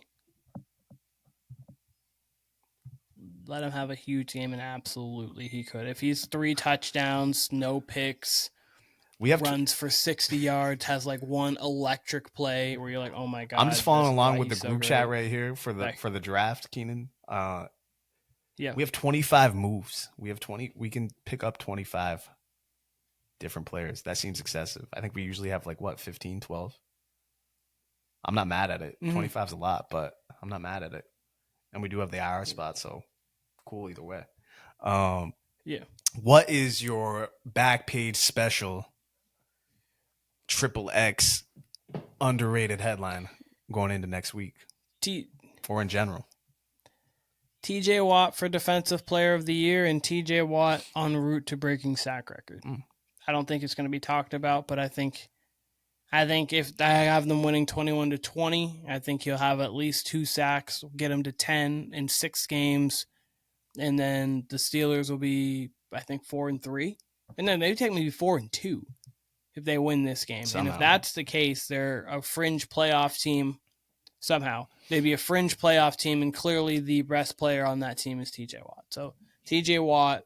Let him have a huge game, and absolutely he could. If he's 3 touchdowns, no picks, runs for 60 yards, has like one electric play where you're like, oh my god. I'm just following along with the group chat right here for the draft, Keenan. Yeah, we have 25 moves. We can pick up 25 different players. That seems excessive. I think we usually have 15, 12. I'm not mad at it. 25 is a lot, but I'm not mad at it. And we do have the IR spot, so cool either way. Yeah. What is your back page special XXX underrated headline going into next week? Or in general? TJ Watt for Defensive Player of the Year and TJ Watt en route to breaking sack record. I don't think it's going to be talked about, but I think if I have them winning 21-20, I think he'll have at least 2 sacks, get him to 10 in 6 games, and then the Steelers will be, I think, 4-3, and then they technically be 4-2 if they win this game. Somehow. And if that's the case, they're a fringe playoff team. Somehow they'd be a fringe playoff team, and clearly the best player on that team is TJ Watt. So TJ Watt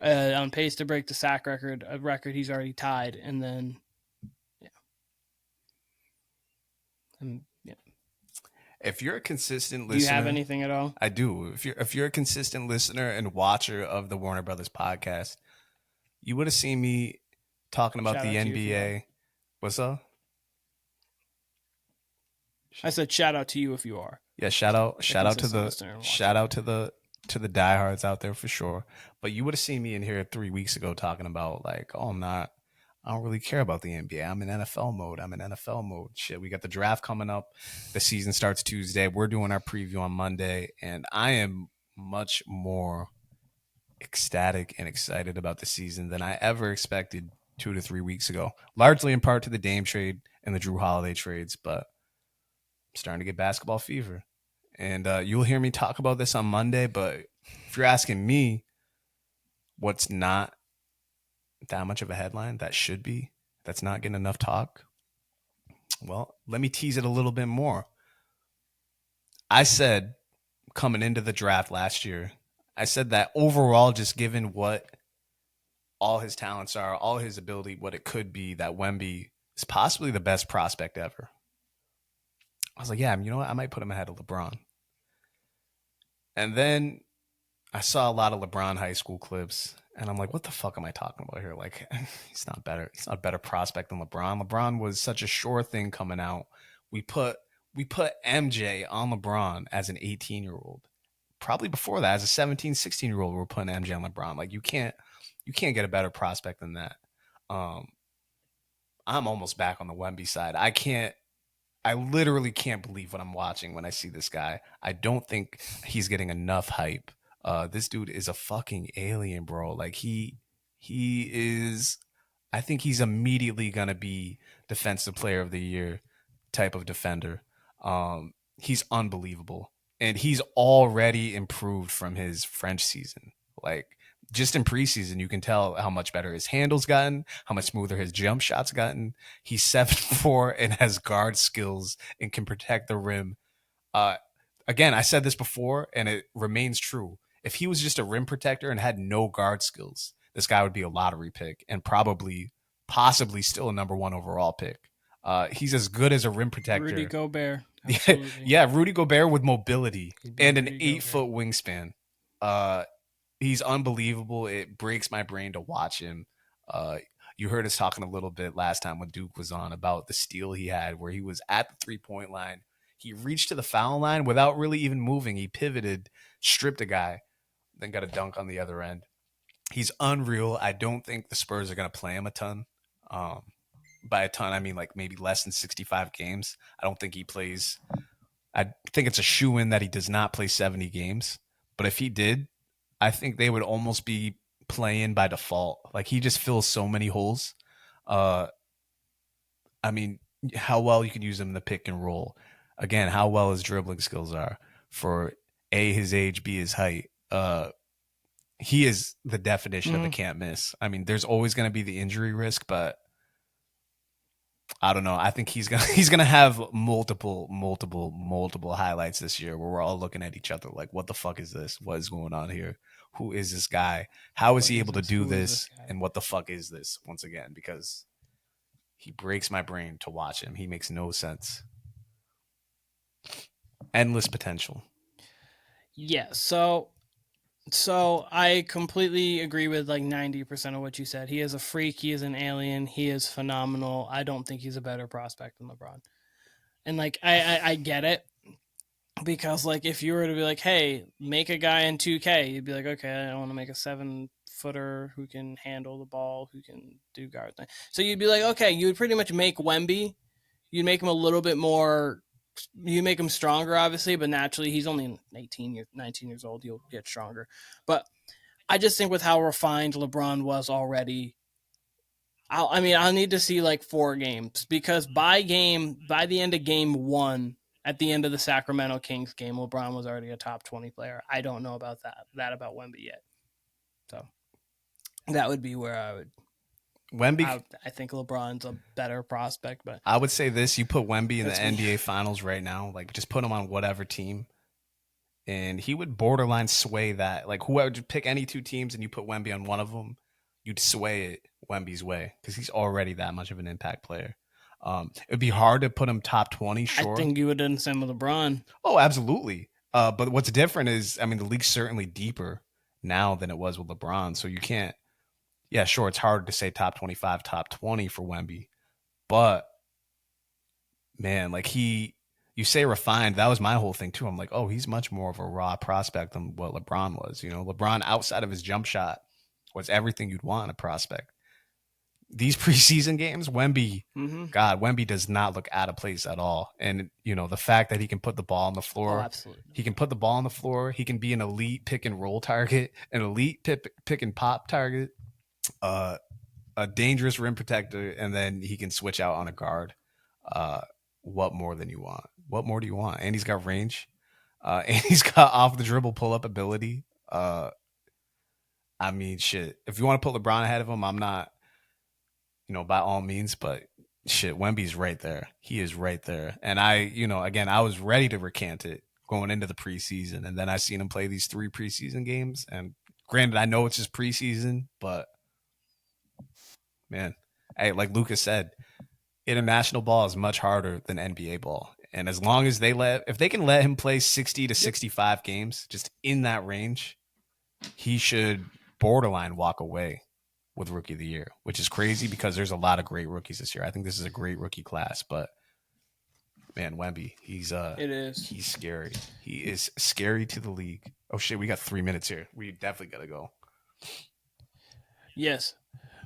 on pace to break the sack record, a record he's already tied, and then If you're a consistent listener, do you have anything at all? I do. If you're a consistent listener and watcher of the Warner Brothas podcast, you would have seen me talking about the NBA. What's up? I said shout out to you if you are. Yeah, shout out to the diehards out there for sure. But you would have seen me in here 3 weeks ago talking about I don't really care about the NBA. I'm in NFL mode. Shit, we got the draft coming up. The season starts Tuesday. We're doing our preview on Monday, and I am much more ecstatic and excited about the season than I ever expected 2 to 3 weeks ago. Largely in part to the Dame trade and the Drew Holiday trades, but I'm starting to get basketball fever. And you'll hear me talk about this on Monday, but if you're asking me what's not that much of a headline that should be, that's not getting enough talk? Well, let me tease it a little bit more. I said coming into the draft last year, I said that overall, just given what all his talents are, all his ability, what it could be, that Wemby is possibly the best prospect ever. I was like, yeah, you know what? I might put him ahead of LeBron. And then I saw a lot of LeBron high school clips, and I'm like, what the fuck am I talking about here? Like, he's not better. He's not a better prospect than LeBron. LeBron was such a sure thing coming out. We put MJ on LeBron as an 18-year-old. Probably before that, as a 17, 16-year-old, we're putting MJ on LeBron. Like, you can't get a better prospect than that. Um, I'm almost back on the Wemby side. I literally can't believe what I'm watching when I see this guy. I don't think he's getting enough hype. This dude is a fucking alien, bro. Like he is. I think he's immediately gonna be defensive player of the year type of defender. He's unbelievable, and he's already improved from his French season. Like just in preseason, you can tell how much better his handles gotten, how much smoother his jump shots gotten. He's 7'4" and has guard skills and can protect the rim. Uh, Again, I said this before, and it remains true. If he was just a rim protector and had no guard skills, this guy would be a lottery pick and probably, possibly, still a number one overall pick. He's as good as a rim protector. Rudy Gobert. Absolutely. Yeah, Rudy Gobert with mobility and an Rudy 8-foot wingspan. He's unbelievable. It breaks my brain to watch him. You heard us talking a little bit last time when Duke was on about the steal he had where he was at the 3-point line. He reached to the foul line without really even moving. He pivoted, stripped a guy, then got a dunk on the other end. He's unreal. I don't think the Spurs are going to play him a ton. By a ton, I mean like maybe less than 65 games. I don't think he plays. I think it's a shoo-in that he does not play 70 games. But if he did, I think they would almost be playing by default. Like he just fills so many holes. I mean, how well you can use him in the pick and roll. Again, how well his dribbling skills are for A, his age, B, his height. He is the definition of a can't miss. I mean, there's always going to be the injury risk, but I don't know. I think he's gonna have multiple highlights this year where we're all looking at each other like, what the fuck is this? What is going on here? Who is this guy? How is he able to do this? And what the fuck is this? Once again, because he breaks my brain to watch him. He makes no sense. Endless potential. Yeah. So I completely agree with like 90% of what you said. He is a freak. He is an alien. He is phenomenal. I don't think he's a better prospect than LeBron. And like, I get it. Because like, if you were to be like, hey, make a guy in 2K, you'd be like, okay, I want to make a 7-footer who can handle the ball, who can do guard thing. So you'd be like, okay, you would pretty much make Wemby. You'd make him a little bit more. You make him stronger, obviously, but naturally he's only 19 years old. He'll get stronger. But I just think with how refined LeBron was already, I'll need to see like 4 games because by the end of game 1, at the end of the Sacramento Kings game, LeBron was already a top 20 player. I don't know about that about Wemby yet. So that would be where I would. Wemby, I think LeBron's a better prospect, but I would say this: you put Wemby in the NBA Finals right now, like just put him on whatever team, and he would borderline sway that. Like whoever, pick any 2 teams, and you put Wemby on one of them, you'd sway it Wemby's way because he's already that much of an impact player. It'd be hard to put him top 20. Sure, I think you would have done the same with LeBron. Oh, absolutely. But what's different is, I mean, the league's certainly deeper now than it was with LeBron. So you can't. Yeah, sure, it's hard to say top 25, top 20 for Wemby, but man, like you say refined. That was my whole thing too. I'm like, oh, he's much more of a raw prospect than what LeBron was. You know, LeBron outside of his jump shot was everything you'd want in a prospect. These preseason games, Wemby, God, Wemby does not look out of place at all. And, you know, the fact that he can put the ball on the floor, absolutely. He can put the ball on the floor. He can be an elite pick and roll target, an elite pick and pop target, a dangerous rim protector, and then he can switch out on a guard. What more than you want? What more do you want? And he's got range, and he's got off the dribble pull up ability. I mean, shit. If you want to put LeBron ahead of him, I'm not, by all means, but shit, Wemby's right there. He is right there. And again, I was ready to recant it going into the preseason, and then I seen him play these 3 preseason games. And granted, I know it's just preseason, but man, hey, like Lucas said, international ball is much harder than NBA ball. And as long as if they can let him play 60 to 65 games, just in that range, he should borderline walk away with Rookie of the Year, which is crazy because there's a lot of great rookies this year. I think this is a great rookie class, but man, Wemby, he's scary. He is scary to the league. Oh shit, we got 3 minutes here. We definitely gotta go. Yes.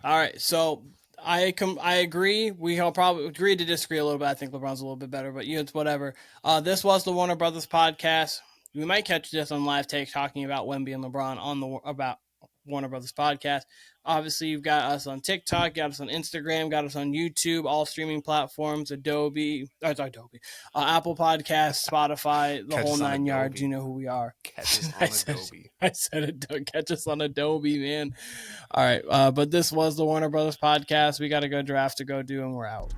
All right. So I agree. We all probably agree to disagree a little bit. I think LeBron's a little bit better, but it's whatever. This was the Warner Brothas podcast. We might catch this on live take talking about Wemby and LeBron about Warner Brothas podcast. Obviously, you've got us on TikTok, got us on Instagram, got us on YouTube, all streaming platforms, Apple Podcasts, Spotify, the whole 9 yards. You know who we are. Catch us on Adobe. I said it. Catch us on Adobe, man. All right. But this was the Warner Brothas podcast. We got to go draft to go do, and we're out.